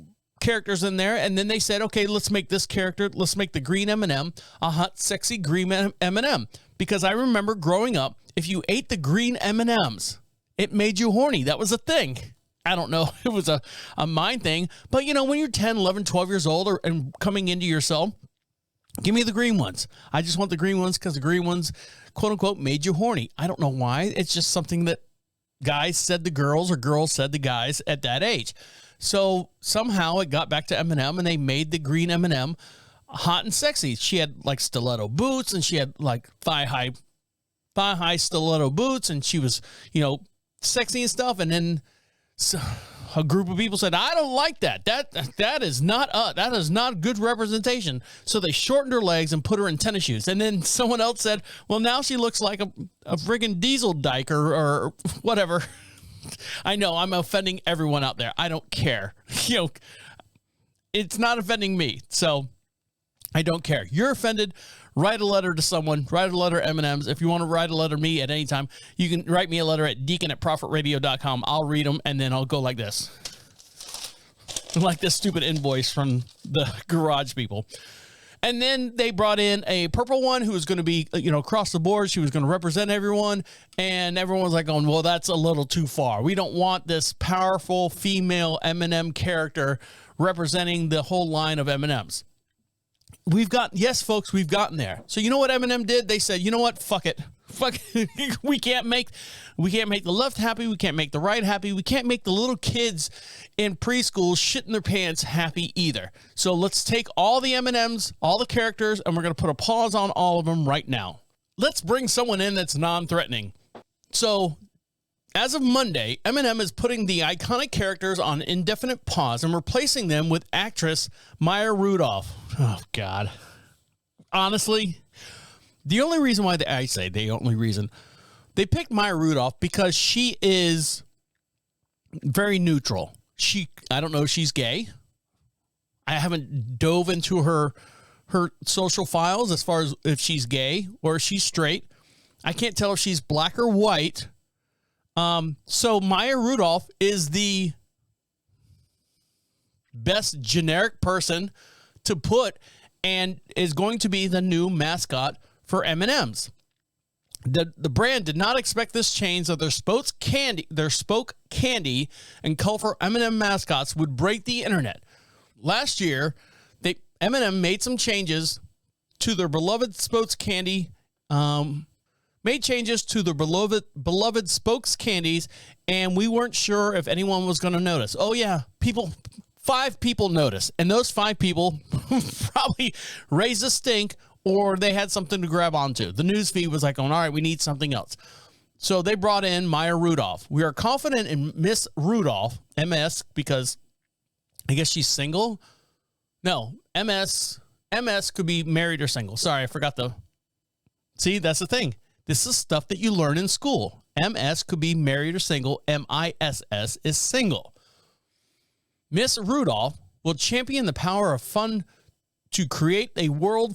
characters in there. And then they said, okay, let's make this character, let's make the green M&M a hot, sexy green M&M. Because I remember growing up, if you ate the green M&Ms, it made you horny. That was a thing. I don't know. It was a mind thing. But, when you're 10, 11, 12 years old and coming into yourself, give me the green ones. I just want the green ones because the green ones, quote unquote, made you horny. I don't know why. It's just something that guys said to girls or girls said to guys at that age. So somehow it got back to M&M and they made the green M&M hot and sexy. She had like stiletto boots and she had like thigh high stiletto boots and she was, sexy and stuff. And then so a group of people said, I don't like that. That is not good representation. So they shortened her legs and put her in tennis shoes. And then someone else said, well, now she looks like a friggin' diesel dyke or whatever. I know I'm offending everyone out there. I don't care. It's not offending me. So I don't care. You're offended. Write a letter to someone. Write a letter to M&M's. If you want to write a letter to me at any time, you can write me a letter at deacon@prophetradio.com. I'll read them, and then I'll go like this. Like this stupid invoice from the garage people. And then they brought in a purple one who was going to be, across the board. She was going to represent everyone. And everyone was like going, well, that's a little too far. We don't want this powerful female M&M character representing the whole line of M&M's. Yes, folks, we've gotten there. So you know what M&M did? They said, you know what? Fuck it. We can't make the left happy. We can't make the right happy. We can't make the little kids in preschool shit in their pants happy either. So let's take all the M&Ms, all the characters, and we're going to put a pause on all of them right now. Let's bring someone in that's non-threatening. So As of Monday, M&M is putting the iconic characters on indefinite pause and replacing them with actress Maya Rudolph. Oh, God. Honestly, the only reason why they picked Maya Rudolph because she is very neutral. I don't know if she's gay. I haven't dove into her social files as far as if she's gay or if she's straight. I can't tell if she's black or white. So Maya Rudolph is the best generic person to put and is going to be the new mascot for M&M's. The brand did not expect this change of their spoke candy and colorful M&M mascots would break the internet. Last year, M&M made some changes to their beloved spokes candy, beloved spokes candies, and we weren't sure if anyone was going to notice. Oh yeah, 5 people noticed, and those 5 people probably raised a stink or they had something to grab onto. The news feed was like, all right, we need something else. So they brought in Maya Rudolph. We are confident in Miss Rudolph, MS, because I guess she's single. No, MS could be married or single. Sorry, I forgot See, that's the thing. This is stuff that you learn in school. MS could be married or single. MISS is single. Miss Rudolph will champion the power of fun to create a world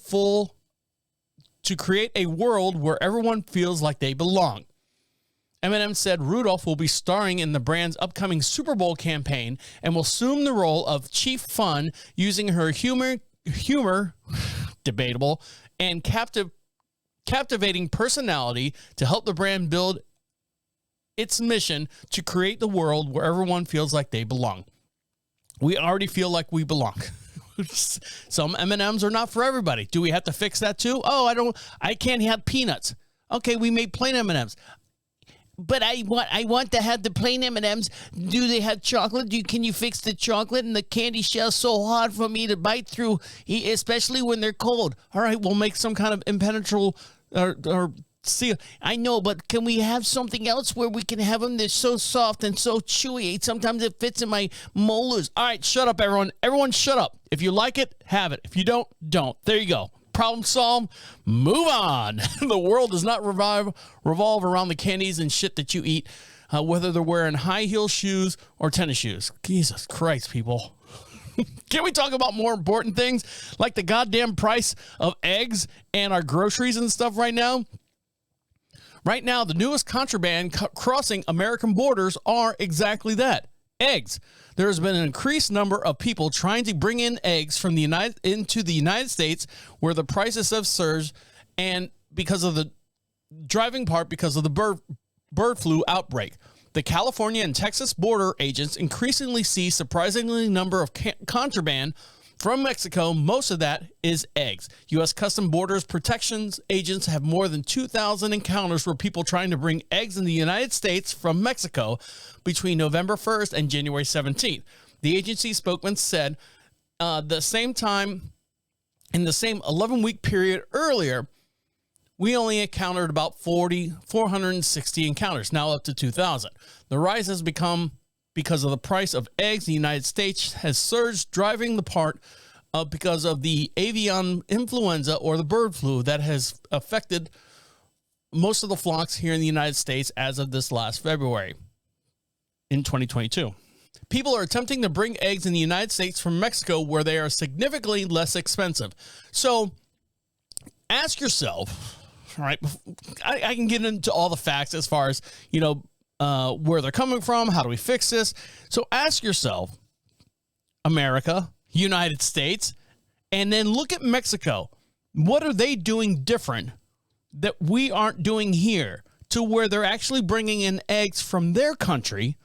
where everyone feels like they belong. M&M said Rudolph will be starring in the brand's upcoming Super Bowl campaign and will assume the role of chief fun using her humor, debatable, and captivating personality to help the brand build its mission to create the world where everyone feels like they belong. We already feel like we belong. Some M&Ms are not for everybody. Do we have to fix that too? Oh, I can't have peanuts. Okay, we made plain M&Ms. But I want to have the plain M&Ms. Do they have chocolate? Can you fix the chocolate? And the candy shell's so hard for me to bite through, especially when they're cold. All right, we'll make some kind of impenetrable or seal. I know, but can we have something else where we can have them that's so soft and so chewy? Sometimes it fits in my molars. All right, shut up, everyone. Everyone shut up. If you like it, have it. If you don't, don't. There you go. Problem solved. Move on. The world does not revolve around the candies and shit that you eat, whether they're wearing high heel shoes or tennis shoes. Jesus Christ, people. Can we talk about more important things like the goddamn price of eggs and our groceries and stuff right now? Right now, the newest contraband crossing American borders are exactly that. Eggs. There has been an increased number of people trying to bring in eggs from into the United States where the prices have surged and because of the bird flu outbreak. The California and Texas border agents increasingly see surprisingly number of contraband from Mexico. Most of that is eggs. U.S. Customs Borders Protections agents have more than 2,000 encounters where people trying to bring eggs in the United States from Mexico between November 1st and January 17th. The agency spokesman said the same time in the same 11-week period earlier, we only encountered about 460 encounters, now up to 2,000. The rise has become because of the price of eggs in the United States has surged, driving the part because of the avian influenza or the bird flu that has affected most of the flocks here in the United States as of this last February in 2022. People are attempting to bring eggs in the United States from Mexico where they are significantly less expensive. So ask yourself, right? I can get into all the facts as far as, where they're coming from. How do we fix this? So ask yourself, America, United States, and then look at Mexico. What are they doing different that we aren't doing here to where they're actually bringing in eggs from their country,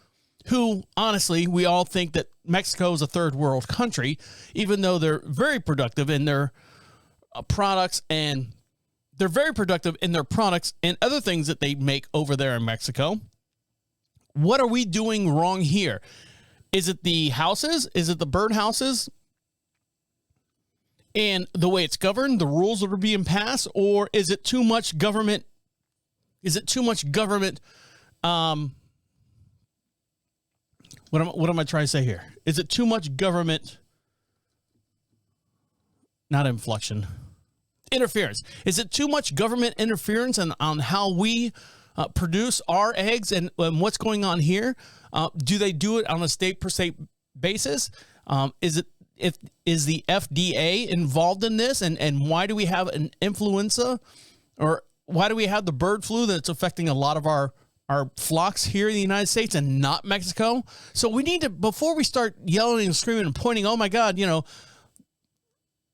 who honestly, we all think that Mexico is a third world country, even though they're very productive in their products and other things that they make over there in Mexico. What are we doing wrong here? Is it the houses? Is it the bird houses? And the way it's governed, the rules that are being passed, or is it too much government? Is it too much government What am I trying to say here? Is it too much government, not inflection, interference? Is it too much government interference on how we produce our eggs and what's going on here? Do they do it on a state per state basis? Is the FDA involved in this? And why do we have an influenza, or why do we have the bird flu that's affecting a lot of our flocks here in the United States and not Mexico? So we need to, before we start yelling and screaming and pointing, oh my God,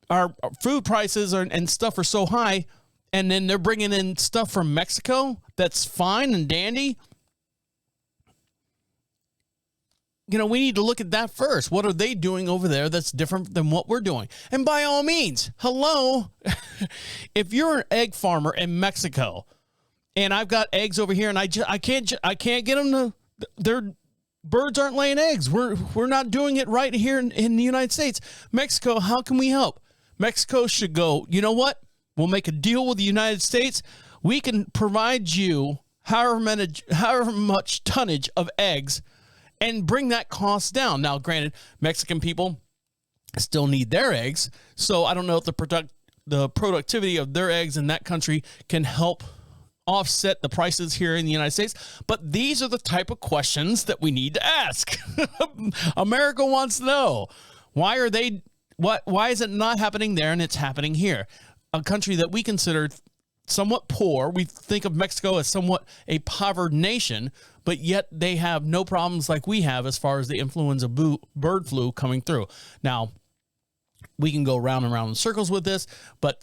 our food prices and stuff are so high, and then they're bringing in stuff from Mexico that's fine and dandy. We need to look at that first. What are they doing over there that's different than what we're doing? And by all means, hello, if you're an egg farmer in Mexico, and I've got eggs over here, and I can't get them to. Their birds aren't laying eggs. We're not doing it right here in the United States. Mexico, how can we help? Mexico should go, you know what? We'll make a deal with the United States. We can provide you however much tonnage of eggs and bring that cost down. Now, granted, Mexican people still need their eggs, so I don't know if the productivity of their eggs in that country can help offset the prices here in the United States. But these are the type of questions that we need to ask. America wants to know, why is it not happening there and it's happening here? A country that we consider somewhat poor. We think of Mexico as somewhat a impoverished nation, but yet they have no problems like we have as far as the influenza bird flu coming through. Now, we can go round and round in circles with this, but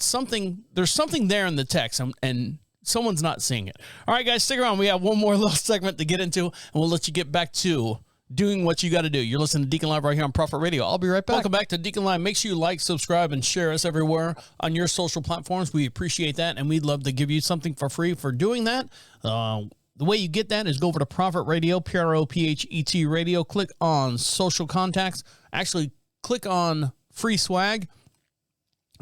there's something there in the text, and someone's not seeing it. All right, guys, stick around. We have one more little segment to get into, and we'll let you get back to doing what you got to do. You're listening to Deacon Live right here on Prophet Radio. I'll be right back. Welcome back to Deacon Live. Make sure you like, subscribe, and share us everywhere on your social platforms. We appreciate that, and we'd love to give you something for free for doing that. The way you get that is go over to Prophet Radio, Prophet Radio. Click on social contacts. Actually, click on free swag.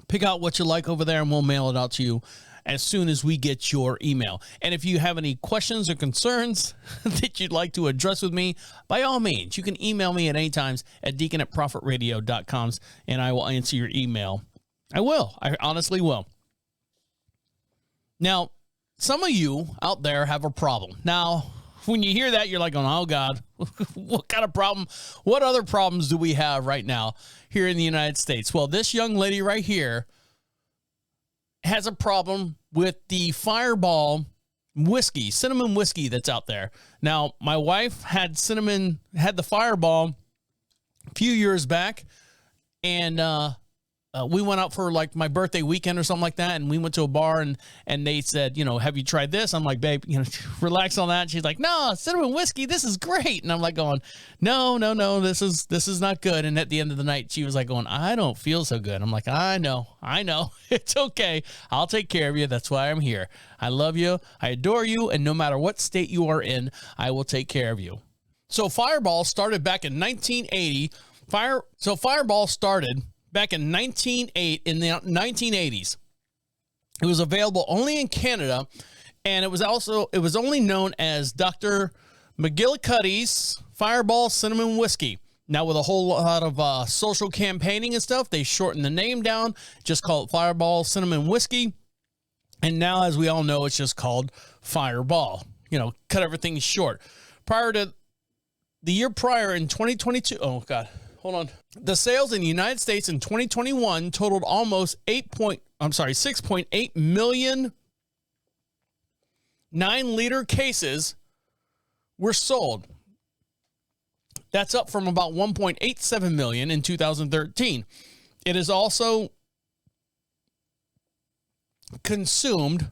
Pick out what you like over there, and we'll mail it out to you as soon as we get your email. And if you have any questions or concerns that you'd like to address with me, by all means, you can email me at any times at deacon@prophetradio.com, and I will answer your email. I will. I honestly will. Now, some of you out there have a problem. Now, when you hear that, you're like, oh, God, what kind of problem? What other problems do we have right now here in the United States? Well, this young lady right here has a problem with the Fireball whiskey, cinnamon whiskey that's out there. Now, my wife had the Fireball a few years back, and we went out for like my birthday weekend or something like that, and we went to a bar, and they said, have you tried this? I'm like, babe, relax on that. And she's like, no, cinnamon whiskey, this is great. And I'm like going, no, this is not good. And at the end of the night, she was like going, I don't feel so good. I'm like, I know, it's okay. I'll take care of you. That's why I'm here. I love you. I adore you. And no matter what state you are in, I will take care of you. So Fireball started back in 1980. Fireball started back in 1980s. It was available only in Canada, and it was only known as Dr. McGillicuddy's Fireball Cinnamon Whiskey. Now, with a whole lot of social campaigning and stuff, they shortened the name down, just call it Fireball Cinnamon Whiskey. And now, as we all know, it's just called Fireball. Cut everything short. The year prior in 2022, oh God, hold on. The sales in the United States in 2021 totaled almost 6.8 million 9-liter cases were sold. That's up from about 1.87 million in 2013. It is also consumed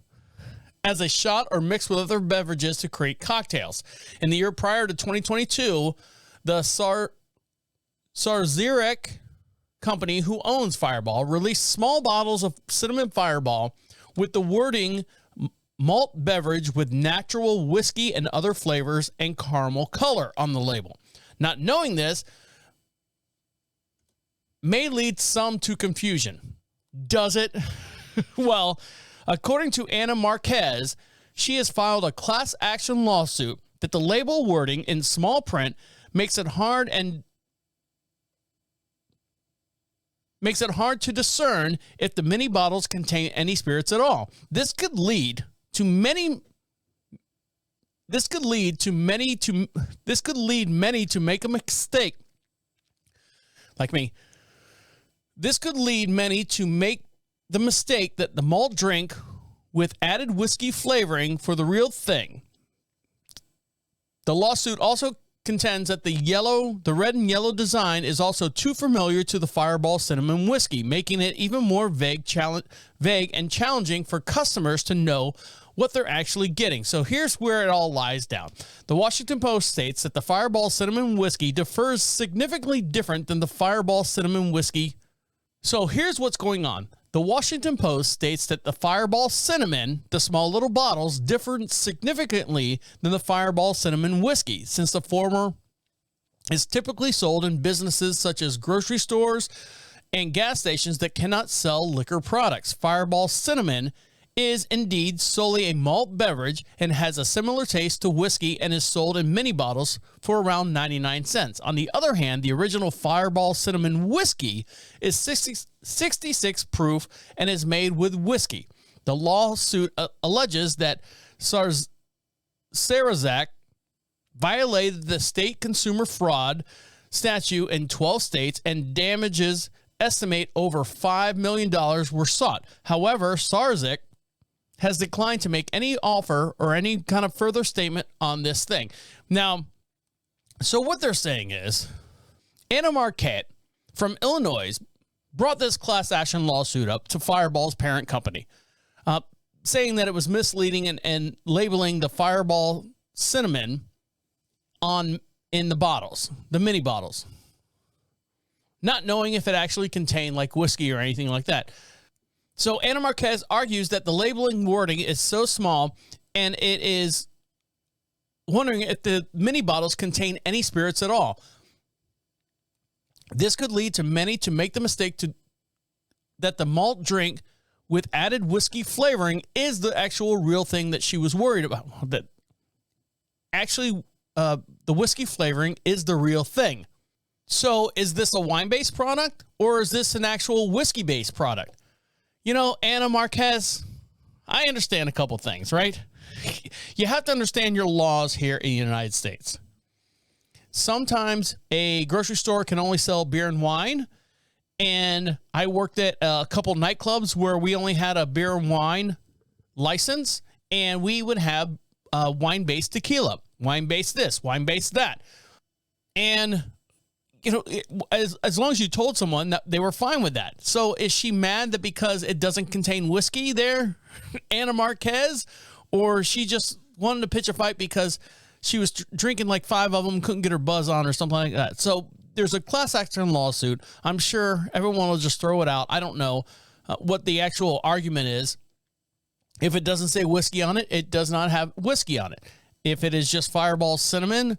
as a shot or mixed with other beverages to create cocktails. In the year prior to 2022, the Sazerac company, who owns Fireball, released small bottles of cinnamon Fireball with the wording malt beverage with natural whiskey and other flavors and caramel color on the label. Not knowing this may lead some to confusion. Does it? Well, according to Anna Marquez, she has filed a class action lawsuit that the label wording in small print makes it hard to discern if the mini bottles contain any spirits at all. This could lead many to make a mistake. Like me. This could lead many to make the mistake that the malt drink with added whiskey flavoring for the real thing. The lawsuit also contends that the red and yellow design is also too familiar to the Fireball Cinnamon whiskey, making it even more vague and challenging for customers to know what they're actually getting. So here's where it all lies down. The Washington Post states that the Fireball Cinnamon whiskey differs significantly different than the Fireball Cinnamon whiskey. So here's what's going on. The Washington Post states that the Fireball Cinnamon, the small little bottles, differ significantly than the Fireball Cinnamon whiskey, since the former is typically sold in businesses such as grocery stores and gas stations that cannot sell liquor products. Fireball Cinnamon is indeed solely a malt beverage and has a similar taste to whiskey and is sold in mini bottles for around 99 cents. On the other hand, the original Fireball Cinnamon whiskey is 66 proof and is made with whiskey. The lawsuit alleges that Sarazac violated the state consumer fraud statute in 12 states, and damages estimate over $5 million were sought. However, Sarazac has declined to make any offer or any kind of further statement on this thing. Now, so what they're saying is Anna Marquette from Illinois brought this class action lawsuit up to Fireball's parent company, saying that it was misleading and labeling the Fireball Cinnamon in the bottles, the mini bottles, not knowing if it actually contained like whiskey or anything like that. So Anna Marquez argues that the labeling wording is so small, and it is wondering if the mini bottles contain any spirits at all. This could lead to many to make the mistake that the malt drink with added whiskey flavoring is the actual real thing that she was worried about. That actually the whiskey flavoring is the real thing. So is this a wine-based product, or is this an actual whiskey-based product? You know, Anna Marquez, I understand a couple things, right? You have to understand your laws here in the United States. Sometimes a grocery store can only sell beer and wine, and I worked at a couple nightclubs where we only had a beer and wine license, and we would have wine-based tequila, wine-based this, wine-based that. And you know, as long as you told someone that, they were fine with that. So is she mad that because it doesn't contain whiskey there, Anna Marquez? Or she just wanted to pitch a fight because she was drinking like 5 of them, couldn't get her buzz on or something like that? So there's a class action lawsuit. I'm sure everyone will just throw it out. I don't know what the actual argument is. If it doesn't say whiskey on it, it does not have whiskey on it. If it is just Fireball Cinnamon,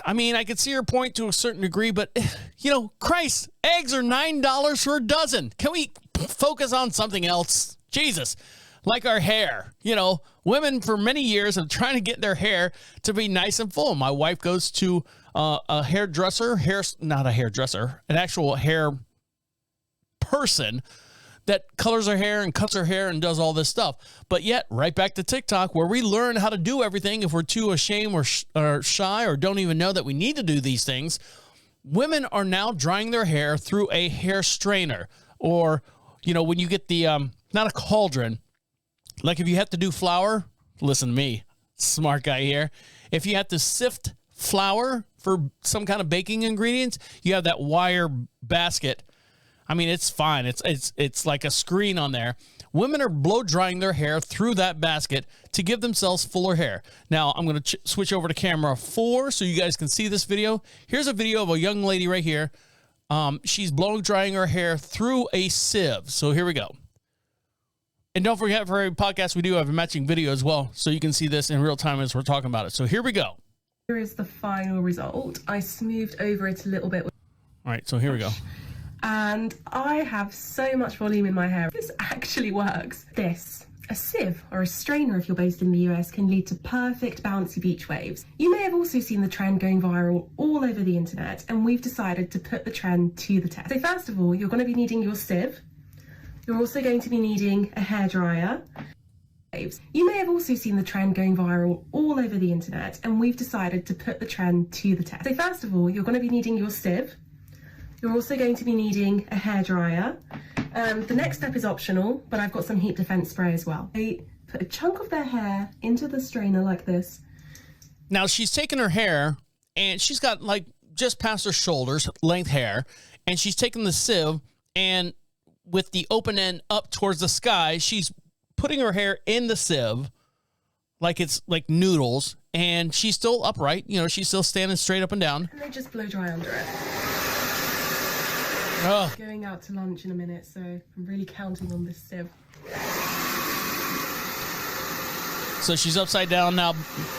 I mean, I could see your point to a certain degree, but, you know, Christ, eggs are $9 for a dozen. Can we focus on something else? Jesus, like our hair. You know, women for many years have trying to get their hair to be nice and full. My wife goes to a hairdresser, an actual hair person that colors her hair and cuts her hair and does all this stuff. But yet, right back to TikTok, where we learn how to do everything if we're too ashamed or shy or don't even know that we need to do these things. Women are now drying their hair through a hair strainer, or, you know, when you get the, not a cauldron, like if you have to do flour, listen to me, smart guy here. If you have to sift flour for some kind of baking ingredients, you have that wire basket. I mean, it's fine. It's like a screen on there. Women are blow drying their hair through that basket to give themselves fuller hair. Now, I'm going to switch over to camera 4 so you guys can see this video. Here's a video of a young lady right here. She's blow drying her hair through a sieve. So here we go. And don't forget, for every podcast, we do have a matching video as well, so you can see this in real time as we're talking about it. So here we go. Here is the final result. I smoothed over it a little bit. All right, so here we go. And I have so much volume in my hair. This actually works. This A sieve, or a strainer if you're based in the US, can lead to perfect bouncy beach waves. You may have also seen the trend going viral all over the internet, and we've decided to put the trend to the test. So first of all, you're going to be needing your sieve. You're also going to be needing a hairdryer. You may have also seen the trend going viral all over the internet, and we've decided to put the trend to the test. So first of all, you're going to be needing your sieve. You're also going to be needing a hairdryer. The next step is optional, but I've got some heat defense spray as well. They put a chunk of their hair into the strainer like this. Now she's taken her hair and she's got like just past her shoulders length hair, and she's taken the sieve and with the open end up towards the sky, she's putting her hair in the sieve like it's like noodles, and she's still upright. You know, she's still standing straight up and down. And they just blow dry under it. Oh. Going out to lunch in a minute, so I'm really counting on this sieve. So she's upside down now.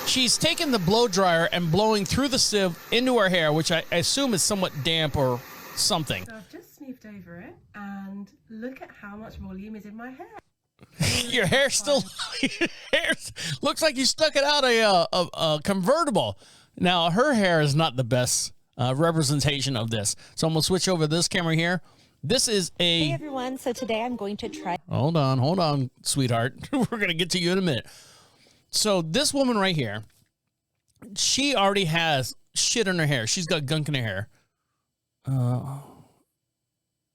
She's taken the blow dryer and blowing through the sieve into her hair, which I assume is somewhat damp or something. So I've just smoothed over it, and look at how much volume is in my hair. Your hair still looks like you stuck it out a convertible. Now her hair is not the best representation of this, so I'm gonna switch over this camera here. This is a Hey everyone, so today I'm going to try. Hold on, sweetheart. We're gonna get to you in a minute. So this woman right here, she already has shit in her hair. She's got gunk in her hair.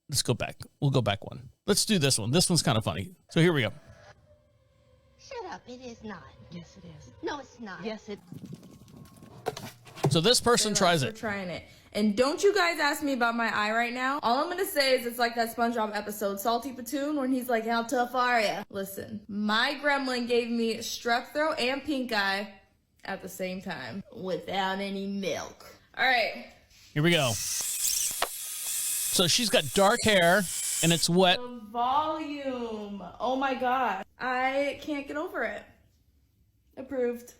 Let's go back. We'll go back one. Let's do this one. This one's kind of funny. So here we go. Shut up, it is not. Yes, it is. No, it's not. Yes, it. So this person tries We're it. trying it. And don't you guys ask me about my eye right now. All I'm gonna say is it's like that SpongeBob episode, Salty Platoon, when he's like, how tough are ya? Listen, my gremlin gave me strep throat and pink eye at the same time without any milk. All right. Here we go. So she's got dark hair and it's wet. The volume. Oh my God. I can't get over it. Approved.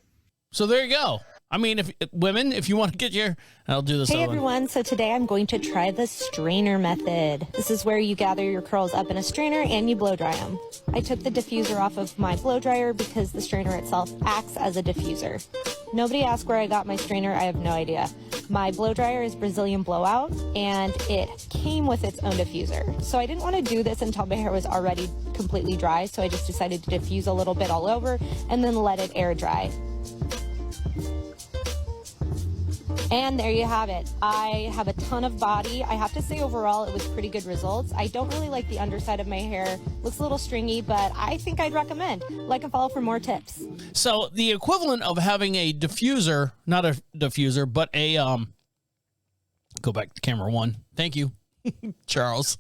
So there you go. I mean, if women, if you want to get your, I'll do this. Hey other one. everyone, so today I'm going to try the strainer method. This is where you gather your curls up in a strainer and you blow dry them. I took the diffuser off of my blow dryer because the strainer itself acts as a diffuser. Nobody asked where I got my strainer, I have no idea. My blow dryer is Brazilian Blowout and it came with its own diffuser. So I didn't want to do this until my hair was already completely dry, so I just decided to diffuse a little bit all over and then let it air dry. And there you have it. I have a ton of body. I have to say overall it was pretty good results. I don't really like the underside of my hair. Looks a little stringy, but I think I'd recommend. Like and follow for more tips. So the equivalent of having a diffuser, not a diffuser, but a go back to camera one. Thank you, Charles.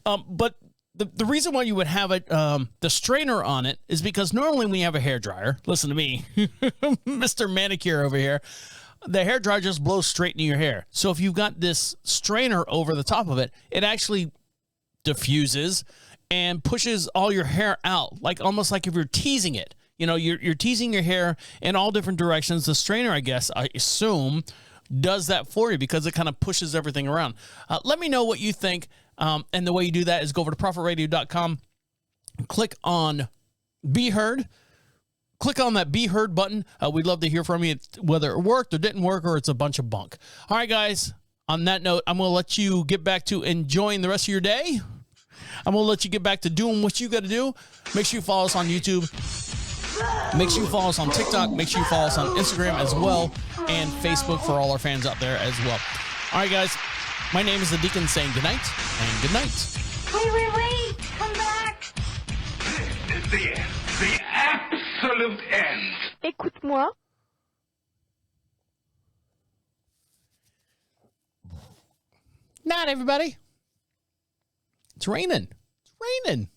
But the reason why you would have it the strainer on it is because normally when you have a hair dryer, listen to me, Mr. Manicure over here, the hair dryer just blows straight into your hair. So if you've got this strainer over the top of it, it actually diffuses and pushes all your hair out, like almost like if you're teasing it. You know, you're teasing your hair in all different directions. The strainer, I guess, I assume, does that for you because it kind of pushes everything around. Let me know what you think. And the way you do that is go over to profitradio.com, click on Be Heard. Click on that Be Heard button. We'd love to hear from you, whether it worked or didn't work or it's a bunch of bunk. All right, guys. On that note, I'm going to let you get back to enjoying the rest of your day. I'm going to let you get back to doing what you got to do. Make sure you follow us on YouTube. Make sure you follow us on TikTok. Make sure you follow us on Instagram as well, and Facebook for all our fans out there as well. All right, guys. My name is the Deacon saying goodnight and good night. Wait, come back. This is the end. The absolute end. Écoute-moi. Night, everybody. It's raining. It's raining.